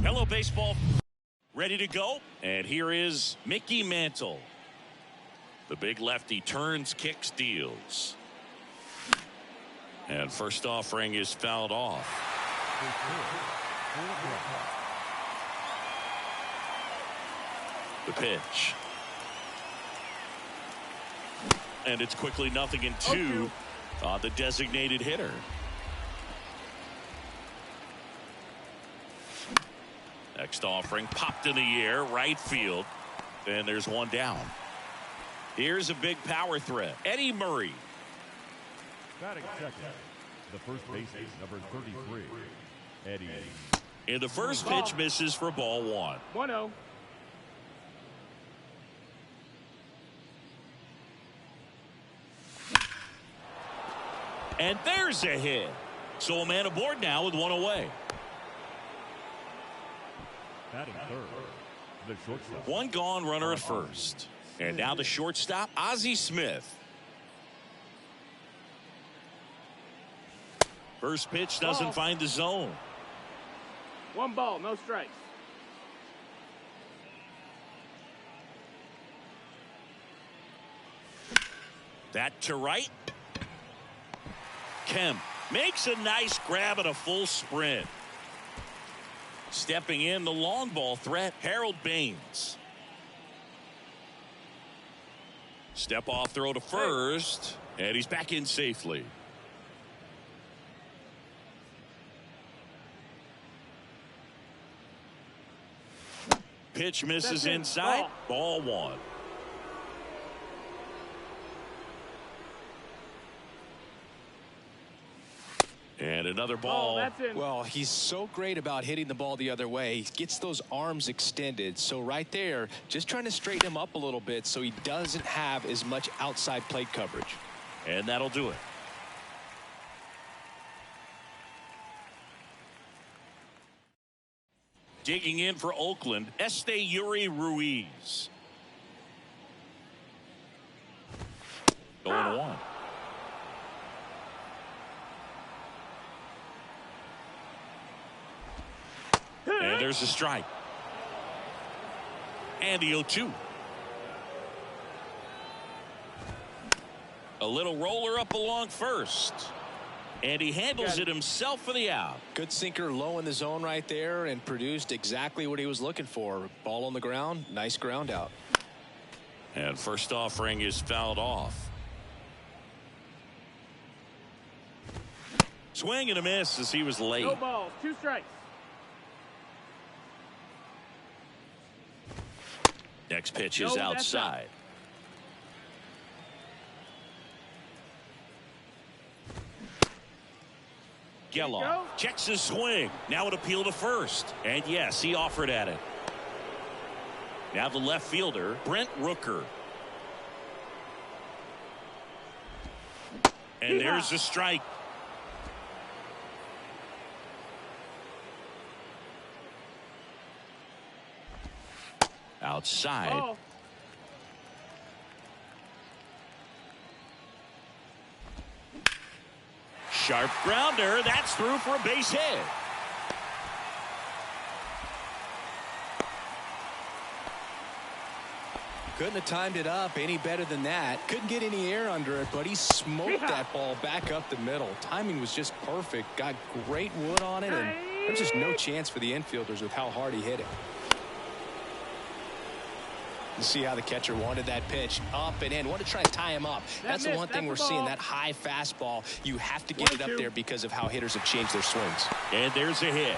Hello, baseball. Ready to go? And here is Mickey Mantle. The big lefty turns, kicks, deals. And first offering is fouled off. The pitch. And it's quickly 0-2 on the designated hitter. Next offering popped in the air, right field. And there's one down. Here's a big power threat. Eddie Murray. Batting second, the first baseman, number 33, Eddie. And the first pitch misses for ball one. 1-0. And there's a hit. So a man aboard now with one away. Batting third, the shortstop. One gone, runner at first. And now the shortstop, Ozzie Smith. First pitch doesn't find the zone. 1 ball, no strikes. That to right. Kemp makes a nice grab at a full sprint. Stepping in, the long ball threat, Harold Baines. Step off throw to first, and he's back in safely. Pitch misses inside. Ball one. And another ball. That's in. Well, he's so great about hitting the ball the other way. He gets those arms extended. So right there, just trying to straighten him up a little bit so he doesn't have as much outside plate coverage. And that'll do it. Digging in for Oakland, Yuri Ruiz. Going one. And there's a strike. And the 0-2. A little roller up along first. And he handles it himself for the out. Good sinker low in the zone right there and produced exactly what he was looking for. Ball on the ground, nice ground out. And first offering is fouled off. Swing and a miss as he was late. No balls, 2 strikes. Next pitch is outside. Geloff checks his swing. Now an appeal to first. And yes, he offered at it. Now the left fielder, Brent Rooker. And there's a strike. Outside. Oh. Sharp grounder. That's through for a base hit. Couldn't have timed it up any better than that. Couldn't get any air under it, but he smoked that ball back up the middle. Timing was just perfect. Got great wood on it, and there's just no chance for the infielders with how hard he hit it. You see how the catcher wanted that pitch up and in. Wanted to try to tie him up. That's the one thing we're seeing, that high fastball. You have to get it up there because of how hitters have changed their swings. And there's a hit.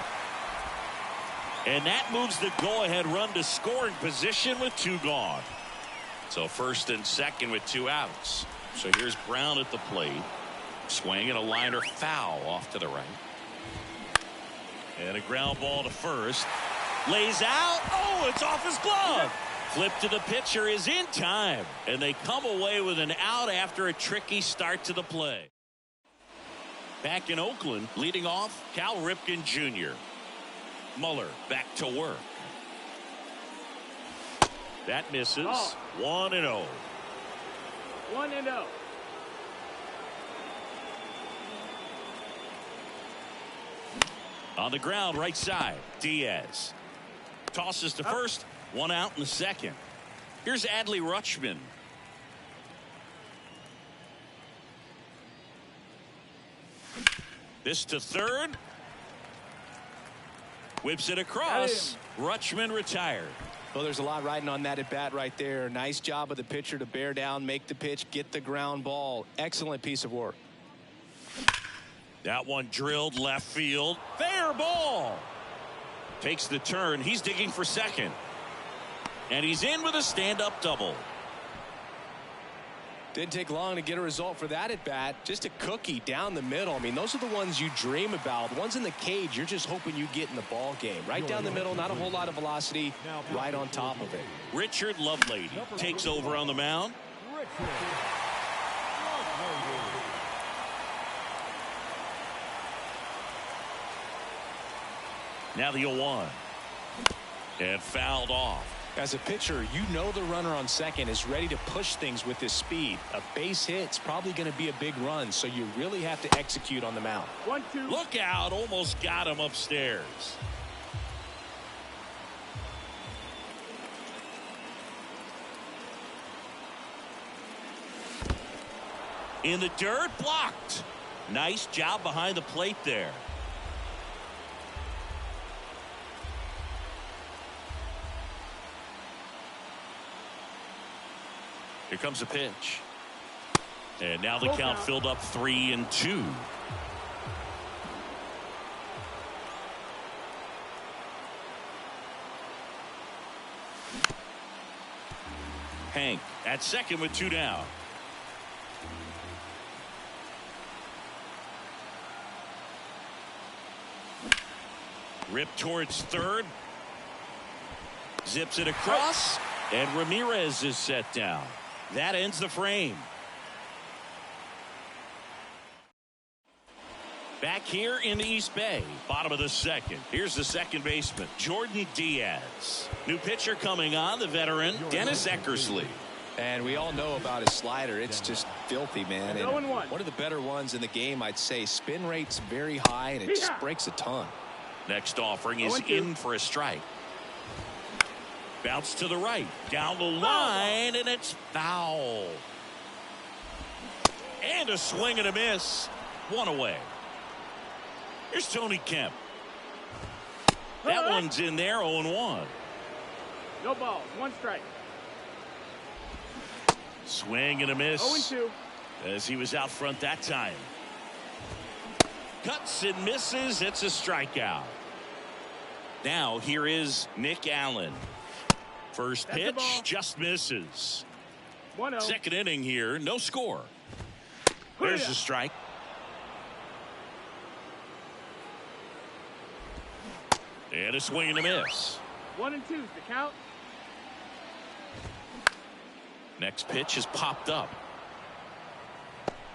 And that moves the go-ahead run to scoring position with 2 gone. So first and second with 2 outs. So here's Brown at the plate. Swing and a liner foul off to the right. And a ground ball to first. Lays out. Oh, it's off his glove. Flip to the pitcher is in time. And they come away with an out after a tricky start to the play. Back in Oakland, leading off, Cal Ripken Jr. Muller back to work. That misses. 1-0. 1-0. On the ground, right side, Diaz. Tosses to first. 1 out in the second. Here's Adley Rutschman. This to third. Whips it across. Rutschman retired. Well, there's a lot riding on that at bat right there. Nice job of the pitcher to bear down, make the pitch, get the ground ball. Excellent piece of work. That one drilled left field. Fair ball. Takes the turn. He's digging for second. And he's in with a stand-up double. Didn't take long to get a result for that at bat. Just a cookie down the middle. I mean, those are the ones you dream about. The ones in the cage, you're just hoping you get in the ball game. Right down the middle, not a whole lot of velocity, right on top of it. Richard Lovelady takes over on the mound. Now the 0-1. And fouled off. As a pitcher, you know the runner on second is ready to push things with his speed. A base hit's probably going to be a big run, so you really have to execute on the mound. 1-2. Look out, almost got him upstairs. In the dirt, blocked. Nice job behind the plate there. Here comes a pitch. And now the count filled up 3-2. Hank at second with 2 down. Rip towards third. Zips it across. And Ramirez is set down. That ends the frame. Back here in the East Bay, bottom of the second. Here's the second baseman, Jordan Diaz. New pitcher coming on, the veteran, Dennis Eckersley. And we all know about his slider. It's just filthy, man. And one of the better ones in the game, I'd say. Spin rate's very high, and it just breaks a ton. Next offering is in for a strike. Bounce to the right, down the line, and it's foul. And a swing and a miss. One away. Here's Tony Kemp. That one's in there, 0-1. No balls, 1 strike. Swing and a miss. 0-2. As he was out front that time. Cuts and misses. It's a strikeout. Now here is Nick Allen. First pitch just misses. 1-0. Second inning here, no score. There's the strike. And a swing and a miss. 1-2 is the count. Next pitch has popped up.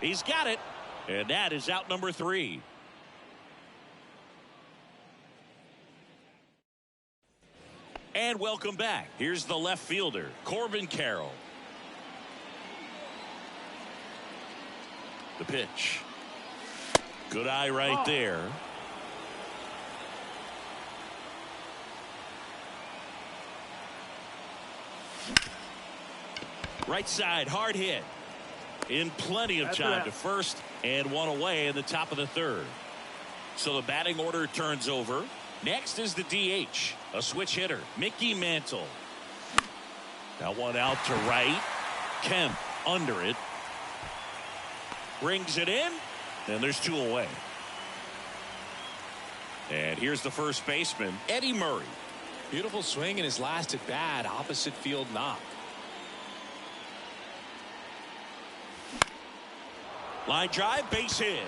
He's got it. And that is out number 3. And welcome back. Here's the left fielder, Corbin Carroll. The pitch. Good eye right there. Right side, hard hit. In plenty of time to first, and 1 away in the top of the third. So the batting order turns over. Next is the DH, a switch hitter, Mickey Mantle. That one out to right. Kemp under it. Brings it in, and there's 2 away. And here's the first baseman, Eddie Murray. Beautiful swing in his last at bat, opposite field knock. Line drive, base hit.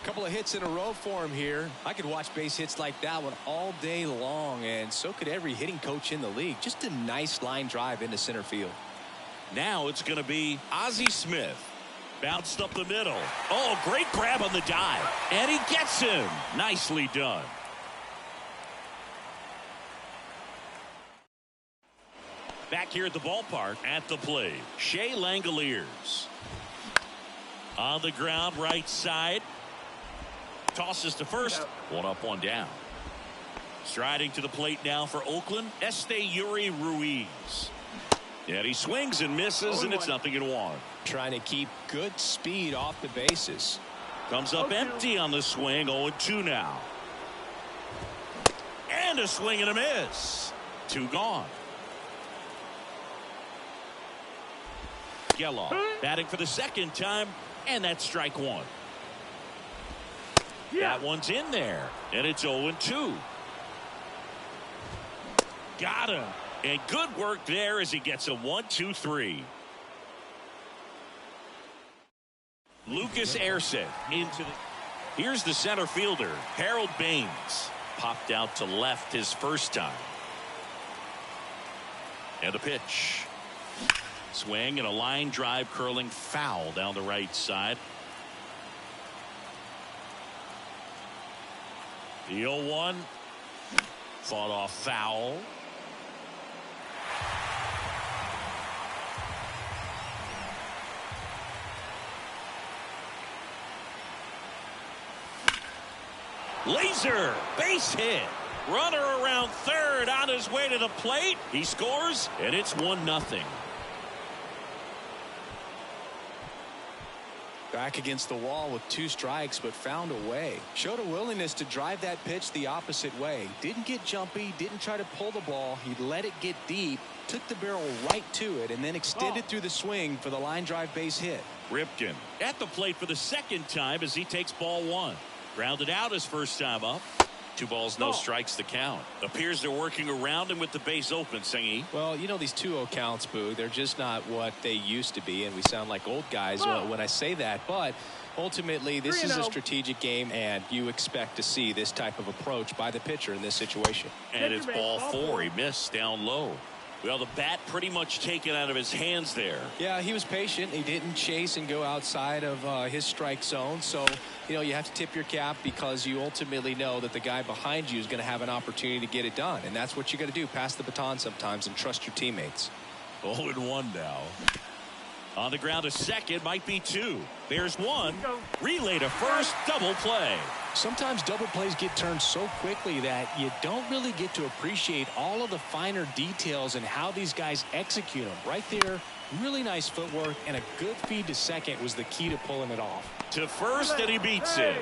Couple of hits in a row for him here. I could watch base hits like that one all day long, and so could every hitting coach in the league. Just a nice line drive into center field. Now it's going to be Ozzie Smith. Bounced up the middle. Oh, great grab on the dive. And he gets him. Nicely done. Back here at the ballpark at the plate, Shea Langoliers. On the ground, right side. Tosses to first. 1 up, 1 down. Striding to the plate now for Oakland, Esteury Ruiz. And he swings and misses, and it's 0-1. Trying to keep good speed off the bases. Comes up empty on the swing, 0-2 now. And a swing and a miss. 2 gone. Geloff batting for the second time, and that's strike 1. That one's in there, and it's 0-2. Got him. And good work there as he gets a 1-2-3. Lucas Erceg into the. Here's the center fielder, Harold Baines. Popped out to left his first time. And a pitch. Swing and a line drive curling foul down the right side. The 0-1 fought off foul. Laser base hit. Runner around third on his way to the plate. He scores, and it's 1-0. Back against the wall with 2 strikes, but found a way. Showed a willingness to drive that pitch the opposite way. Didn't get jumpy, didn't try to pull the ball. He let it get deep, took the barrel right to it, and then extended through the swing for the line drive base hit. Ripken at the plate for the second time as he takes ball 1. Grounded out his first time up. 2 balls, no strikes the count. Appears they're working around him with the base open, Singy. Well, you know, these 2-0 counts, Boo, they're just not what they used to be, and we sound like old guys when I say that. But ultimately, this is a strategic game, and you expect to see this type of approach by the pitcher in this situation. And it's ball 4. He missed down low. Well, the bat pretty much taken out of his hands there. Yeah, he was patient. He didn't chase and go outside of his strike zone. So, you know, you have to tip your cap because you ultimately know that the guy behind you is going to have an opportunity to get it done. And that's what you got to do. Pass the baton sometimes and trust your teammates. 0-1 now. On the ground to second, might be 2. There's 1. Relay to first, double play. Sometimes double plays get turned so quickly that you don't really get to appreciate all of the finer details and how these guys execute them. Right there, really nice footwork, and a good feed to second was the key to pulling it off. To first, and he beats it.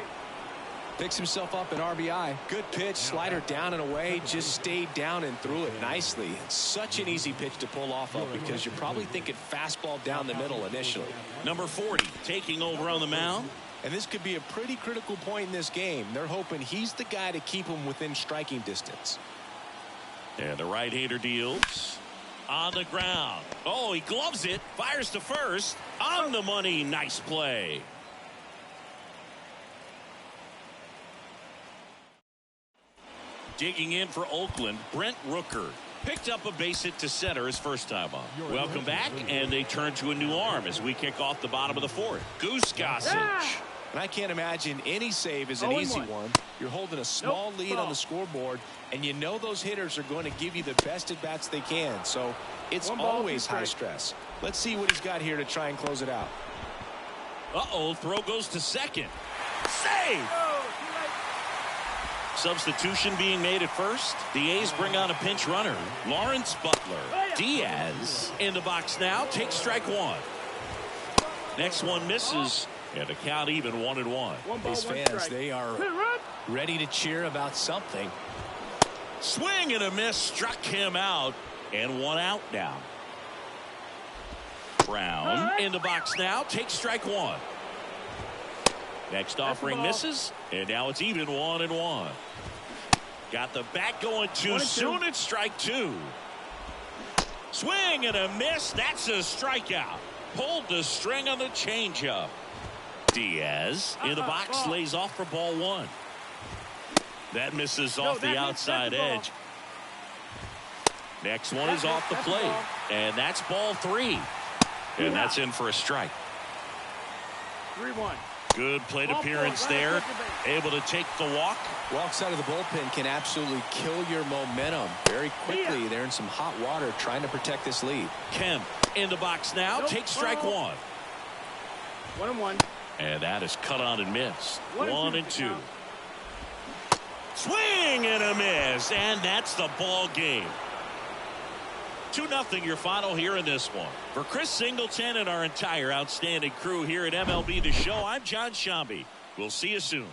Picks himself up an RBI. Good pitch, slider down and away, just stayed down and threw it nicely. It's such an easy pitch to pull off of because you're probably thinking fastball down the middle initially. Number 40 taking over on the mound. And this could be a pretty critical point in this game. They're hoping he's the guy to keep him within striking distance. And the right-hander deals. On the ground. Oh, he gloves it. Fires to first. On the money. Nice play. Digging in for Oakland, Brent Rooker. Picked up a base hit to center his first time up. Welcome back, and they turn to a new arm as we kick off the bottom of the 4th. Goose Gossage. And I can't imagine any save is an easy one. You're holding a small lead on the scoreboard, and you know those hitters are going to give you the best at-bats they can. So it's always high stress. Let's see what he's got here to try and close it out. Uh-oh, throw goes to second. Save! Substitution being made at first. The A's bring on a pinch runner, Lawrence Butler. Diaz in the box now, takes strike 1. Next one misses, and the count even 1-1. These fans, they are ready to cheer about something. Swing and a miss, struck him out, and 1 out now. Brown in the box now, takes strike 1. Next offering misses, and now it's even 1-1. Got the bat going too soon. It's strike 2. Swing and a miss. That's a strikeout. Pulled the string on the changeup. Diaz in the box lays off for ball 1. That misses off the outside edge. Next one is off the plate, and that's ball 3. And that's in for a strike. 3-1. Good plate appearance there. Able to take the walk. Walks out of the bullpen can absolutely kill your momentum very quickly. They're in some hot water trying to protect this lead. Kemp in the box now. Takes strike 1. 1-1. And that is cut on and missed. 1-2. Swing and a miss. And that's the ball game. 2-0 your final here in this one. For Chris Singleton and our entire outstanding crew here at MLB The Show, I'm John Shambi. We'll see you soon.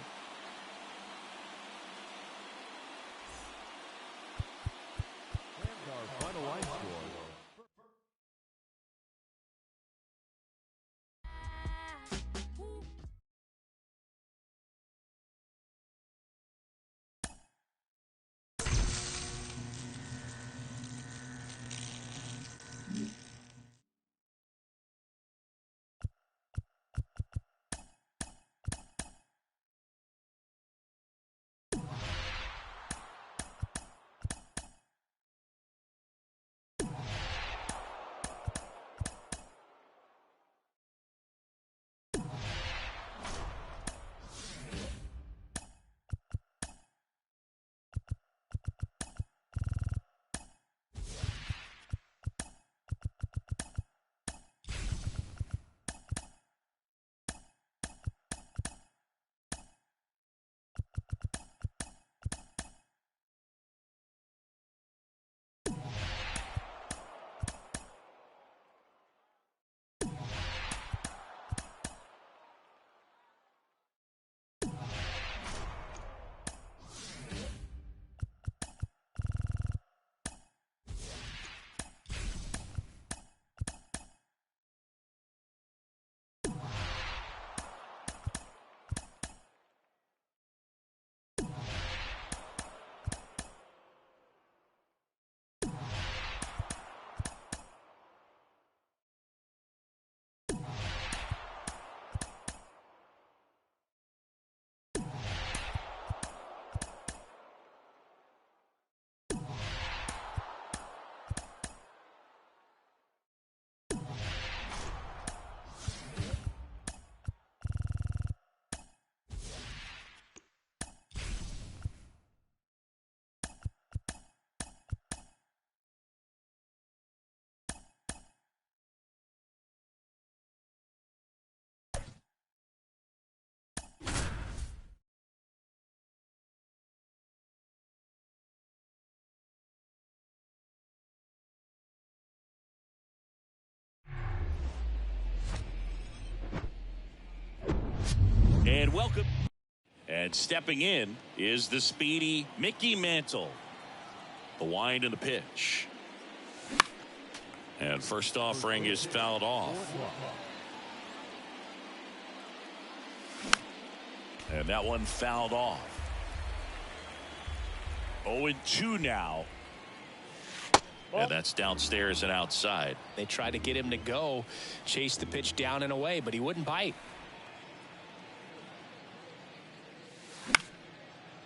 And welcome. And stepping in is the speedy Mickey Mantle. The wind and the pitch. And first offering is fouled off. And that one fouled off. 0-2 now. And that's downstairs and outside. They tried to get him to go, chase the pitch down and away, but he wouldn't bite.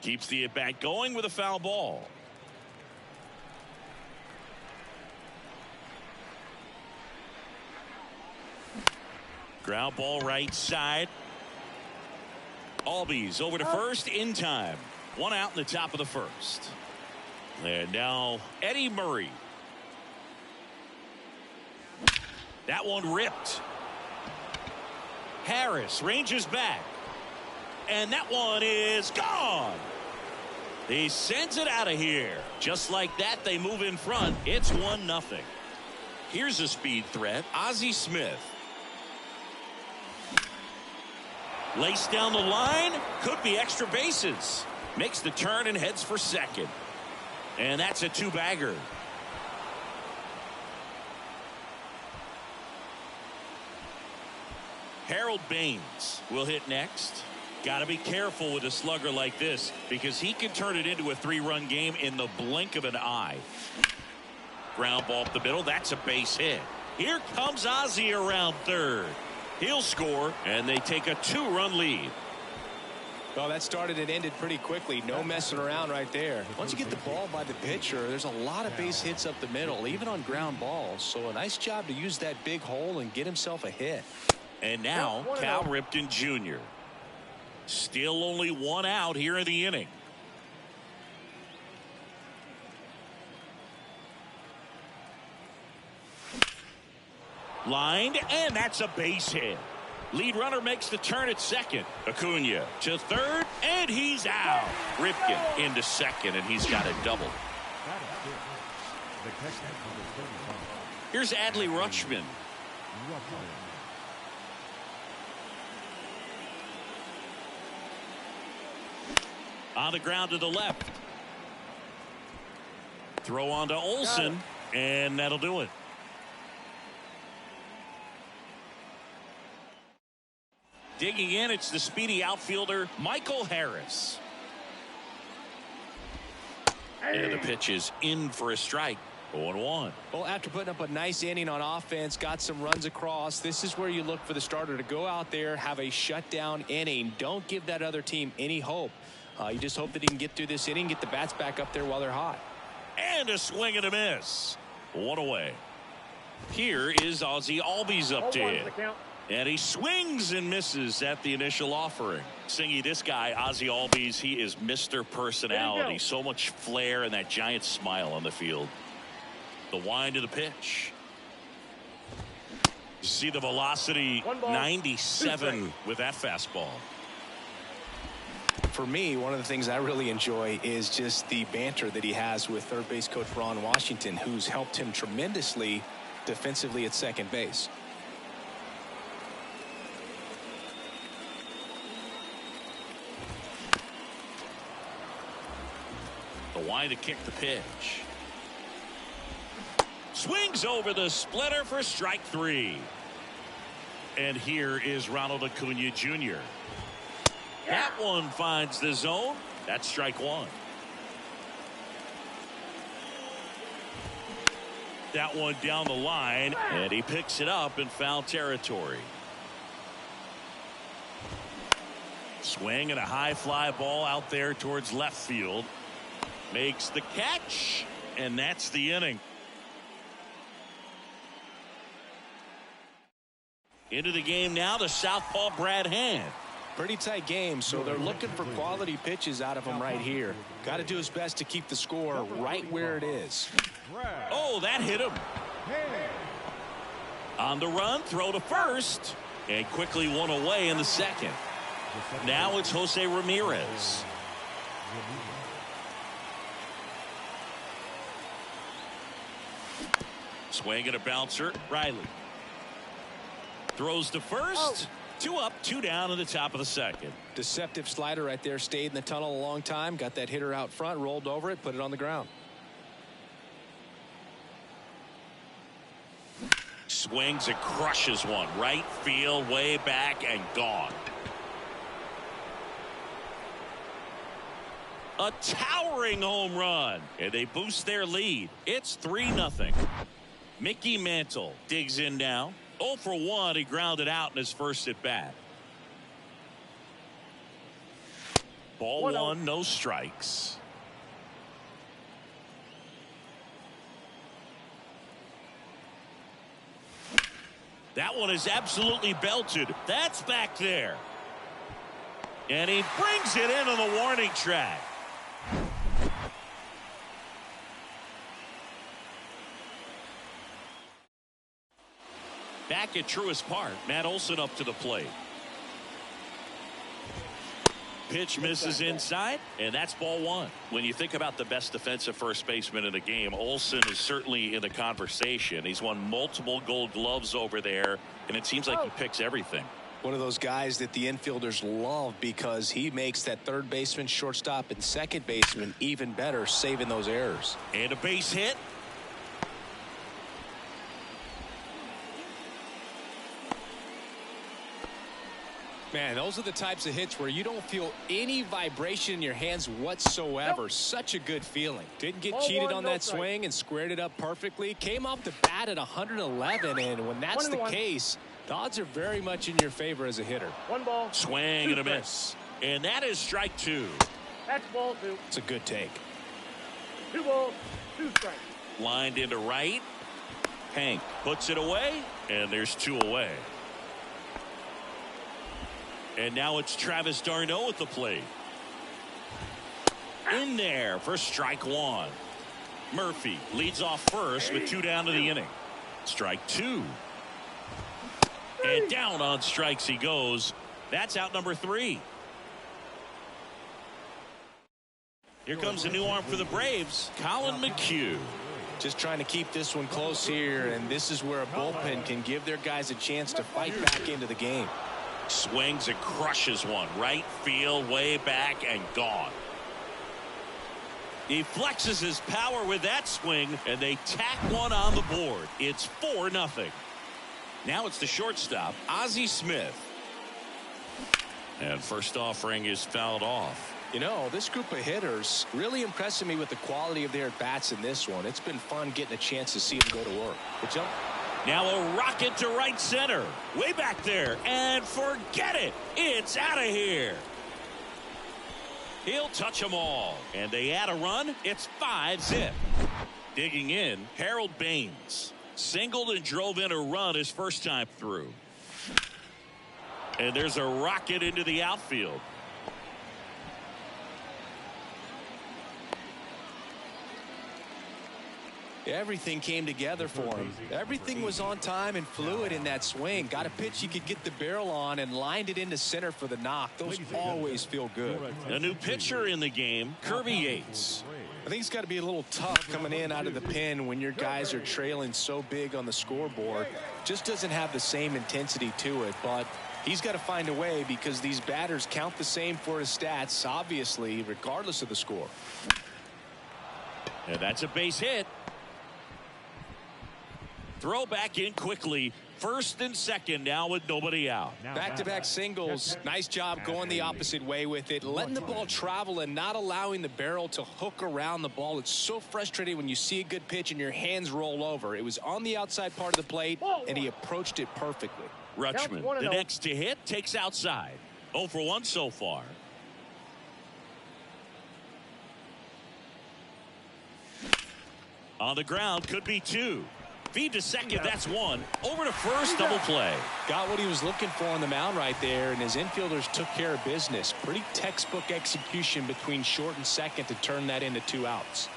Keeps the at-bat going with a foul ball. Ground ball right side. Albies over to first in time. One out in the top of the first. And now Eddie Murray. That one ripped. Harris ranges back. And that one is gone. He sends it out of here. Just like that, they move in front. It's 1-0. Here's a speed threat. Ozzie Smith. Laced down the line. Could be extra bases. Makes the turn and heads for second. And that's a two-bagger. Harold Baines will hit next. Got to be careful with a slugger like this because he can turn it into a 3-run game in the blink of an eye. Ground ball up the middle. That's a base hit. Here comes Ozzie around third. He'll score, and they take a 2-run lead. Well, that started and ended pretty quickly. No messing around right there. Once you get the ball by the pitcher, there's a lot of base hits up the middle, even on ground balls. So a nice job to use that big hole and get himself a hit. And now Cal Ripken Jr. Still only one out here in the inning. Lined, and that's a base hit. Lead runner makes the turn at second. Acuna to third, and he's out. Ripken into second, and he's got a double. Here's Adley Rutschman. On the ground to the left. Throw on to Olsen, and that'll do it. Digging in, it's the speedy outfielder, Michael Harris. And the pitch is in for a strike. 0-1. Well, after putting up a nice inning on offense, got some runs across, this is where you look for the starter to go out there, have a shutdown inning. Don't give that other team any hope. You just hope that he can get through this inning, get the bats back up there while they're hot. And a swing and a miss. One away. Here is Ozzie Albies up to hit. And he swings and misses at the initial offering. Singy, this guy, Ozzie Albies, he is Mr. Personality. So much flair and that giant smile on the field. The wind of the pitch. You see the velocity, 97 with that fastball. For me, one of the things I really enjoy is just the banter that he has with third base coach Ron Washington, who's helped him tremendously defensively at second base. The wind to kick the pitch. Swings over the splitter for strike 3. And here is Ronald Acuna Jr. That one finds the zone. That's strike 1. That one down the line, and he picks it up in foul territory. Swing and a high fly ball out there towards left field. Makes the catch, and that's the inning. Into the game now, the southpaw Brad Hand. Pretty tight game, so they're looking for quality pitches out of him right here. Got to do his best to keep the score right where it is. Oh, that hit him. On the run, throw to first, and quickly one away in the second. Now it's Jose Ramirez. Swing and a bouncer, Riley. Throws to first, 2 up, 2 down in the top of the second. Deceptive slider right there. Stayed in the tunnel a long time. Got that hitter out front. Rolled over it. Put it on the ground. Swings and crushes one. Right field, way back, and gone. A towering home run. And they boost their lead. It's 3-0. Mickey Mantle digs in now. 0 for 1. He grounded out in his first at bat. Ball 1, no strikes. That one is absolutely belted. That's back there. And he brings it in on the warning track. Back at Truist Park, Matt Olson up to the plate. Pitch misses inside, and that's ball 1. When you think about the best defensive first baseman in the game, Olson is certainly in the conversation. He's won multiple Gold Gloves over there, and it seems like he picks everything. One of those guys that the infielders love because he makes that third baseman, shortstop, and second baseman even better, saving those errors. And a base hit. Man, those are the types of hits where you don't feel any vibration in your hands whatsoever. Such a good feeling. Didn't get cheated on that swing and squared it up perfectly. Came off the bat at 111, and when that's the case, the odds are very much in your favor as a hitter. 1 ball. Swing and a miss. And that is strike 2. That's ball 2. It's a good take. 2 balls, 2 strikes. Lined into right. Hank puts it away, and there's 2 away. And now it's Travis d'Arnaud at the plate. In there for strike 1. Murphy leads off first with 2 down to the inning. Strike 2. And down on strikes he goes. That's out number 3. Here comes a new arm for the Braves, Colin McHugh. Just trying to keep this one close here, and this is where a bullpen can give their guys a chance to fight back into the game. Swings and crushes one. Right field, way back, and gone. He flexes his power with that swing, and they tack one on the board. It's 4-0. Now it's the shortstop, Ozzie Smith. And first offering is fouled off. You know, this group of hitters really impressing me with the quality of their bats in this one. It's been fun getting a chance to see them go to work. Good jump. Now a rocket to right center. Way back there. And forget it. It's out of here. He'll touch them all. And they add a run. It's 5-zip. Digging in, Harold Baines. Singled and drove in a run his first time through. And there's a rocket into the outfield. Everything came together for him. Everything was on time and fluid in that swing. Got a pitch he could get the barrel on and lined it into center for the knock. Those always feel good. A new pitcher in the game, Kirby Yates. I think it's got to be a little tough coming in out of the pen when your guys are trailing so big on the scoreboard. Just doesn't have the same intensity to it, but he's got to find a way because these batters count the same for his stats, obviously, regardless of the score. And that's a base hit. Throw back in quickly. First and second now with nobody out. Back-to-back singles. Nice job going the opposite way with it. Letting the ball travel and not allowing the barrel to hook around the ball. It's so frustrating when you see a good pitch and your hands roll over. It was on the outside part of the plate, and he approached it perfectly. Rutschman, the next to hit, takes outside. 0 for 1 so far. On the ground, could be 2. Feed to second, that's 1. Over to first, double play. Got what he was looking for on the mound right there, and his infielders took care of business. Pretty textbook execution between short and second to turn that into 2 outs.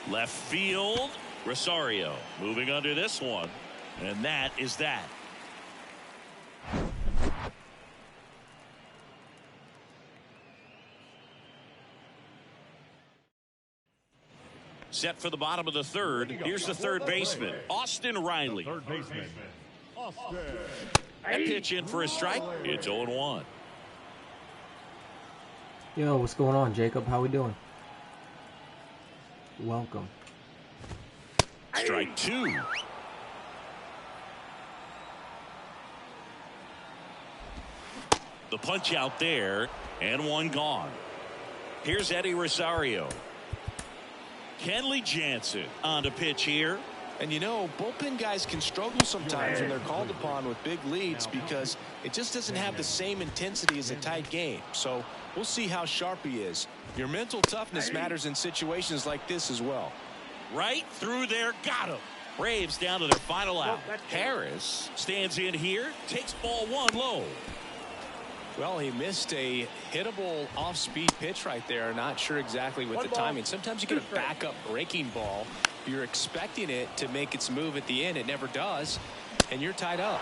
Left field, Rosario moving under this one, and that is that. Set for the bottom of the third. Here's the third baseman, Austin Riley. Third baseman, Austin. That pitch in for a strike. It's 0-1. Yo, what's going on, Jacob? How we doing? Welcome. Strike two. The punch out there, and one gone. Here's Eddie Rosario. Kenley Jansen on to pitch here. And you know, bullpen guys can struggle sometimes when they're called upon with big leads because it just doesn't have the same intensity as a tight game. So we'll see how sharp he is. Your mental toughness matters in situations like this as well. Right through there, got him. Braves down to their final out. Harris stands in here, takes ball one low. Well, he missed a hittable off-speed pitch right there. Not sure exactly with the timing. Sometimes you get a backup breaking ball. You're expecting it to make its move at the end. It never does, and you're tied up.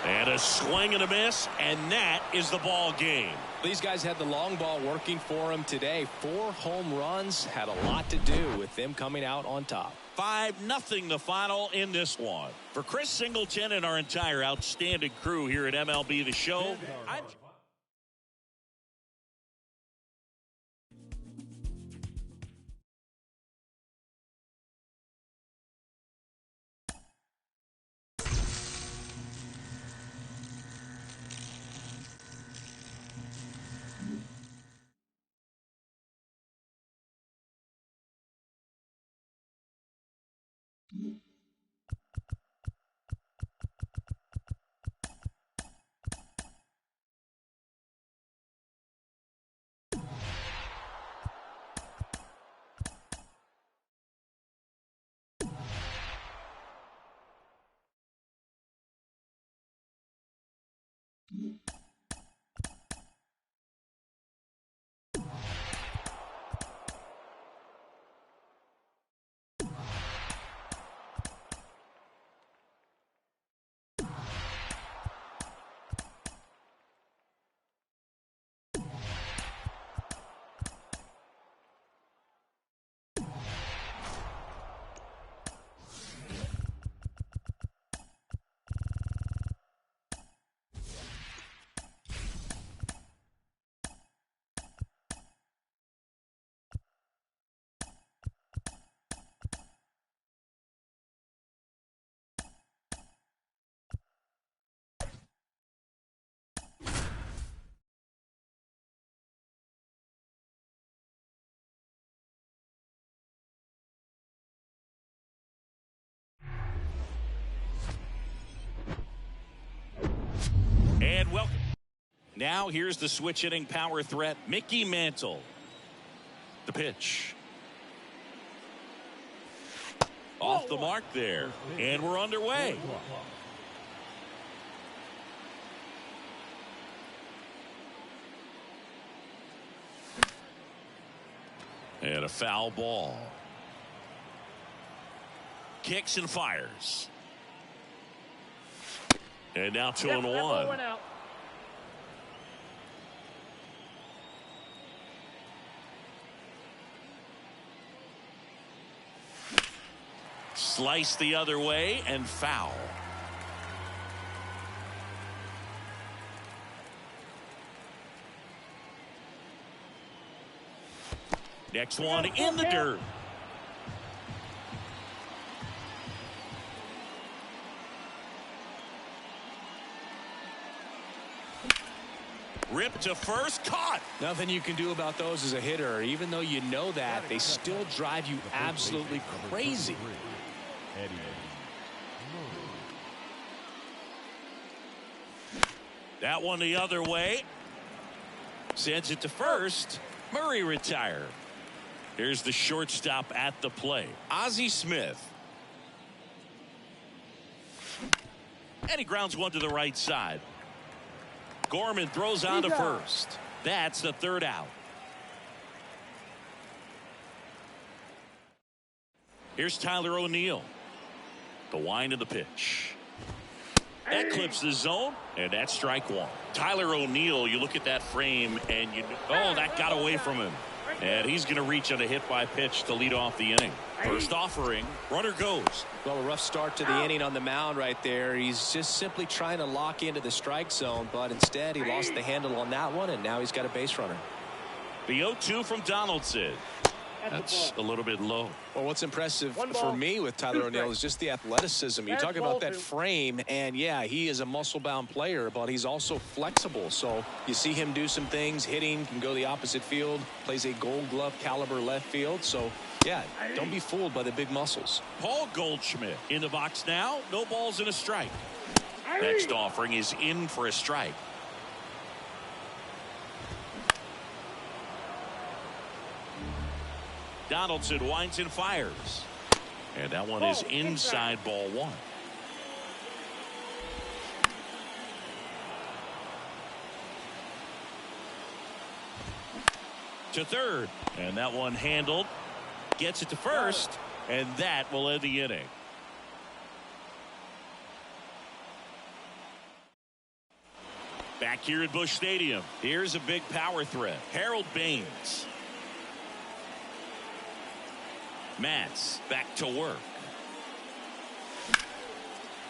And a swing and a miss, and that is the ball game. These guys had the long ball working for them today. 4 home runs had a lot to do with them coming out on top. 5-0 the final in this one. For Chris Singleton and our entire outstanding crew here at MLB The Show, and welcome. Now here's the switch hitting power threat, Mickey Mantle. The pitch. Off the mark there, and we're underway. And a foul ball. Kicks and fires. And now 2-1. Slice the other way and foul. Next one in the dirt. Ripped to first, caught. Nothing you can do about those as a hitter. Even though you know that, they still drive you absolutely crazy. That one the other way. Sends it to first. Murray retired. Here's the shortstop at the plate, Ozzie Smith. And he grounds one to the right side. Gorman throws on to first. That's the third out. Here's Tyler O'Neill. The wind of the pitch. That clips the zone, and that's strike one. Tyler O'Neill, you look at that frame, and you, oh, that got away from him. And he's going to reach on a hit by pitch to lead off the inning. First offering, runner goes. Well, a rough start to the inning on the mound right there. He's just simply trying to lock into the strike zone, but instead he lost the handle on that one, and now he's got a base runner. The 0-2 from Donaldson. That's a little bit low. Well, what's impressive for me with Tyler O'Neill is just the athleticism. You talk about that frame, and yeah, he is a muscle-bound player, but he's also flexible. So you see him do some things, hitting, can go the opposite field, plays a Gold Glove caliber left field. So yeah, don't be fooled by the big muscles. Paul Goldschmidt in the box now. No balls and a strike. Next offering is in for a strike. Donaldson winds and fires. And that one is inside ball one. To third. And that one handled. Gets it to first. And that will end the inning. Back here at Busch Stadium. Here's a big power threat. Harold Baines. Matz back to work.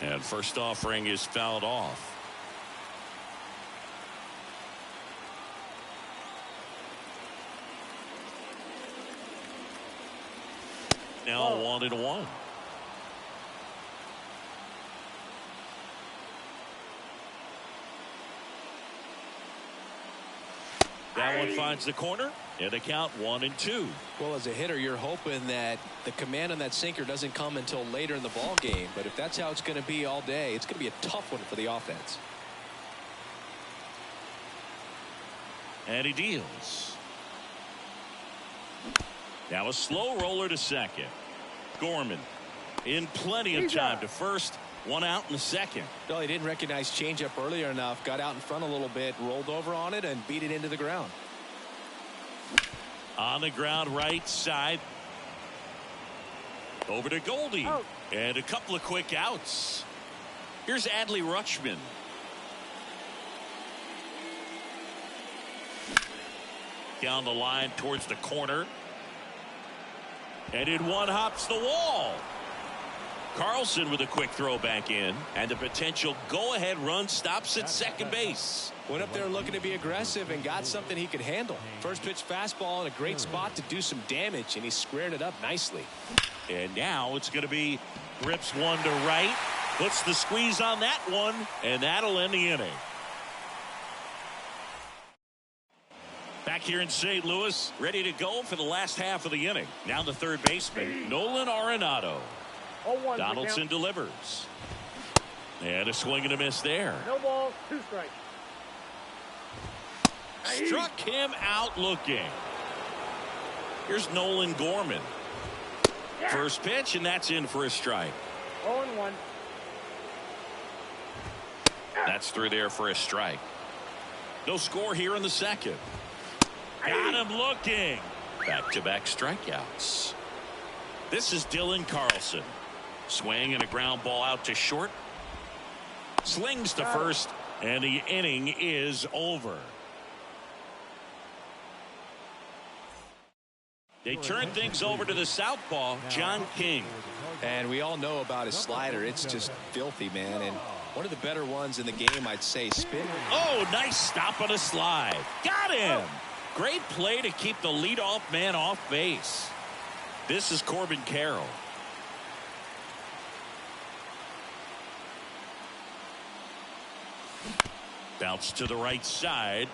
And first offering is fouled off. Now 1-1. That one finds the corner. And the count 1-2. Well, as a hitter, you're hoping that the command on that sinker doesn't come until later in the ball game. But if that's how it's going to be all day, it's going to be a tough one for the offense. And he deals. Now a slow roller to second. Gorman in plenty of time to first. One out in the second. Well, he didn't recognize changeup earlier enough. Got out in front a little bit, rolled over on it, and beat it into the ground. On the ground right side. Over to Goldie. And a couple of quick outs. Here's Adley Rutschman. Down the line towards the corner. And in one hops the wall. Carlson with a quick throw back in. And the potential go-ahead run stops at second base. Went up there looking to be aggressive and got something he could handle. First pitch fastball in a great spot to do some damage, and he squared it up nicely. And now it's going to be grips one to right. Puts the squeeze on that one, and that'll end the inning. Back here in St. Louis, ready to go for the last half of the inning. Now the third baseman, Nolan Arenado. Donaldson delivers. And a swing and a miss there. No balls, 2 strikes. Struck him out looking. Here's Nolan Gorman. First pitch, and that's in for a strike. 0-1. That's through there for a strike. No score here in the second. Got him looking. Back-to-back strikeouts. This is Dylan Carlson. Swing and a ground ball out to short. Slings to first, and the inning is over. They turn things over to the southpaw, John King. And we all know about his slider. It's just filthy, man. And one of the better ones in the game, I'd say. Spin. Oh, nice stop on a slide. Got him. Great play to keep the leadoff man off base. This is Corbin Carroll. Bounce to the right side.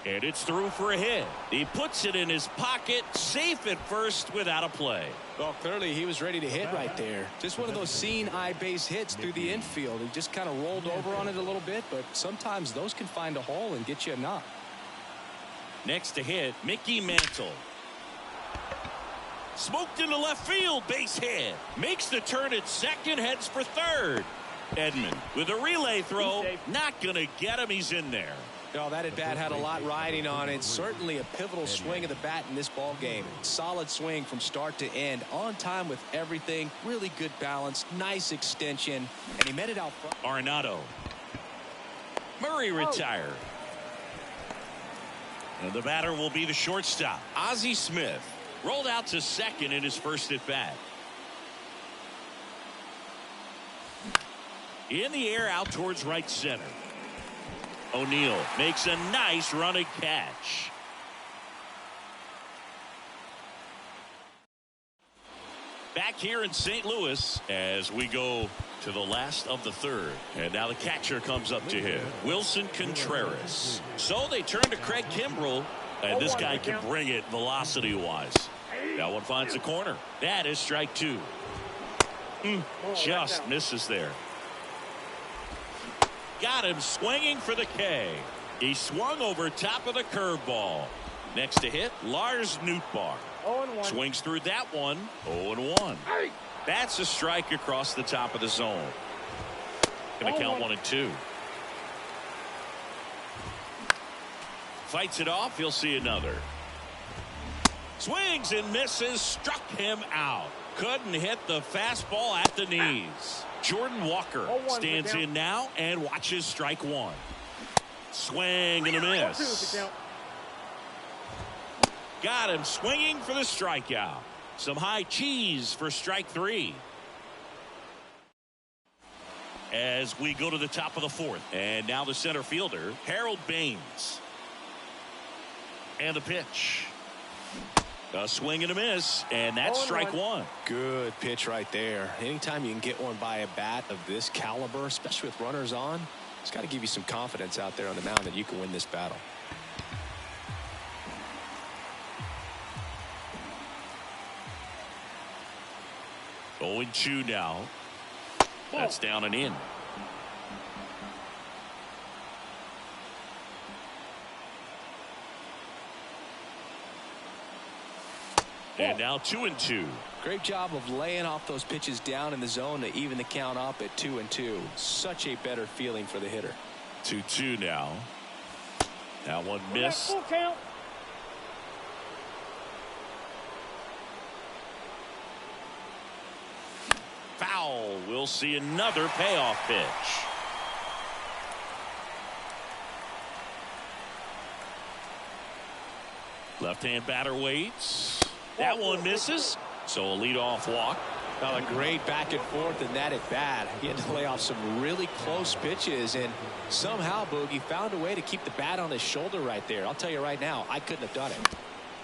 And it's through for a hit. He puts it in his pocket, safe at first without a play. Well, clearly he was ready to hit right there. Just one of those seeing eye base hits through the infield. He just kind of rolled over on it a little bit, but sometimes those can find a hole and get you a knock. Next to hit, Mickey Mantle. Smoked into left field, base hit. Makes the turn at second, heads for third. Edman with a relay throw, not going to get him. He's in there. Oh, that at bat had a lot riding on it. Certainly a pivotal swing of the bat in this ball game. Solid swing from start to end. On time with everything. Really good balance. Nice extension. And he met it out front. Arenado. Murray retired. And the batter will be the shortstop, Ozzie Smith. Rolled out to second in his first at bat. In the air out towards right center. O'Neill makes a nice running catch. Back here in St. Louis as we go to the last of the third. And now the catcher comes up to him, Wilson Contreras. So they turn to Craig Kimbrell, and this guy can bring it velocity-wise. That one finds the corner. That is strike two. Just misses there. Got him swinging for the K. He swung over top of the curveball. Next to hit, Lars Nootbaar. Swings through that one. 0-1. That's a strike across the top of the zone. Going to count 1-2. Fights it off. He'll see another. Swings and misses. Struck him out. Couldn't hit the fastball at the knees. Jordan Walker stands in now and watches strike one. Swing and a miss. Got him swinging for the strikeout. Some high cheese for strike three. As we go to the top of the fourth. And now the center fielder, Harold Baines. And the pitch. A swing and a miss, and that's strike one. Good pitch right there. Anytime you can get one by a bat of this caliber, especially with runners on, it's got to give you some confidence out there on the mound that you can win this battle. Going 2 now. That's down and in. And now 2-2. Great job of laying off those pitches down in the zone to even the count up at 2-2. Such a better feeling for the hitter. 2-2 now. That one missed. Foul. We'll see another payoff pitch. Left-hand batter waits. That one misses. So a leadoff walk. Well, a great back and forth in that at bat. He had to lay off some really close pitches, and somehow Boogie found a way to keep the bat on his shoulder right there. I'll tell you right now, I couldn't have done it.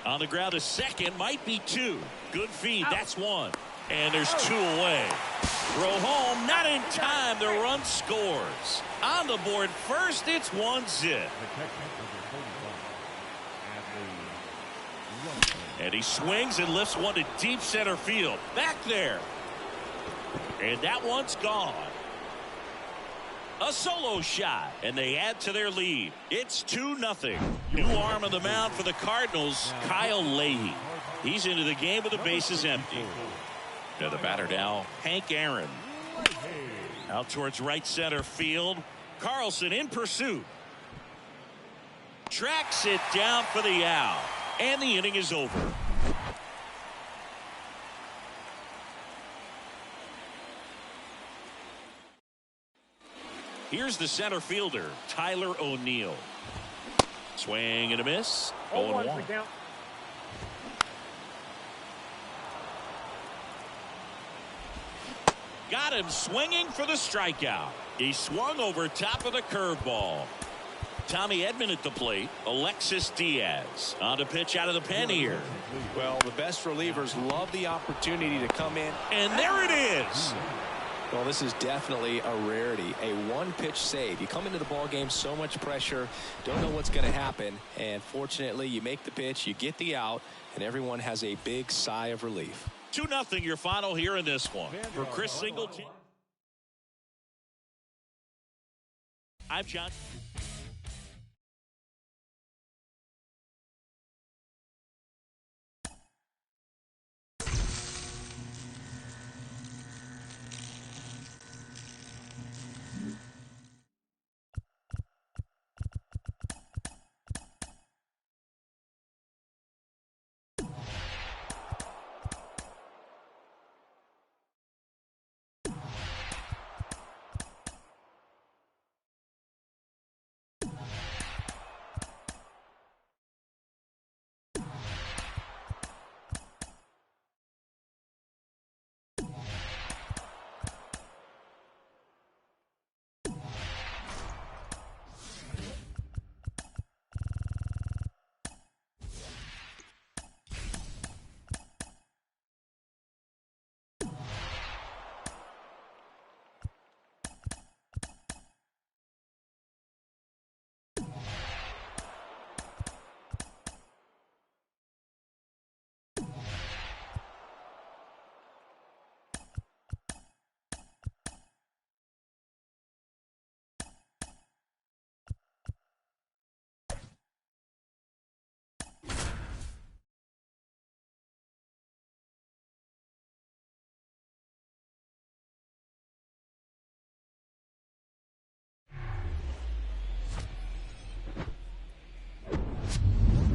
On the ground, a second, might be 2. Good feed. That's 1. And there's 2 away. Throw home, not in time. The run scores. On the board first, it's 1-0. And he swings and lifts one to deep center field. Back there. And that one's gone. A solo shot. And they add to their lead. It's 2-0. New arm of the mound for the Cardinals, Kyle Leahy. He's into the game with the bases empty. To the batter now, Hank Aaron. Out towards right center field. Carlson in pursuit. Tracks it down for the out. And the inning is over. Here's the center fielder, Tyler O'Neill. Swing and a miss. 0-1. Got him swinging for the strikeout. He swung over top of the curveball. Tommy Edman at the plate. Alexis Diaz on to pitch out of the pen here. Well, the best relievers love the opportunity to come in. And there it is. Well, this is definitely a rarity. A one-pitch save. You come into the ball game, so much pressure, don't know what's going to happen, and fortunately you make the pitch, you get the out, and everyone has a big sigh of relief. 2-0 your final here in this one. For Chris Singleton, I'm John.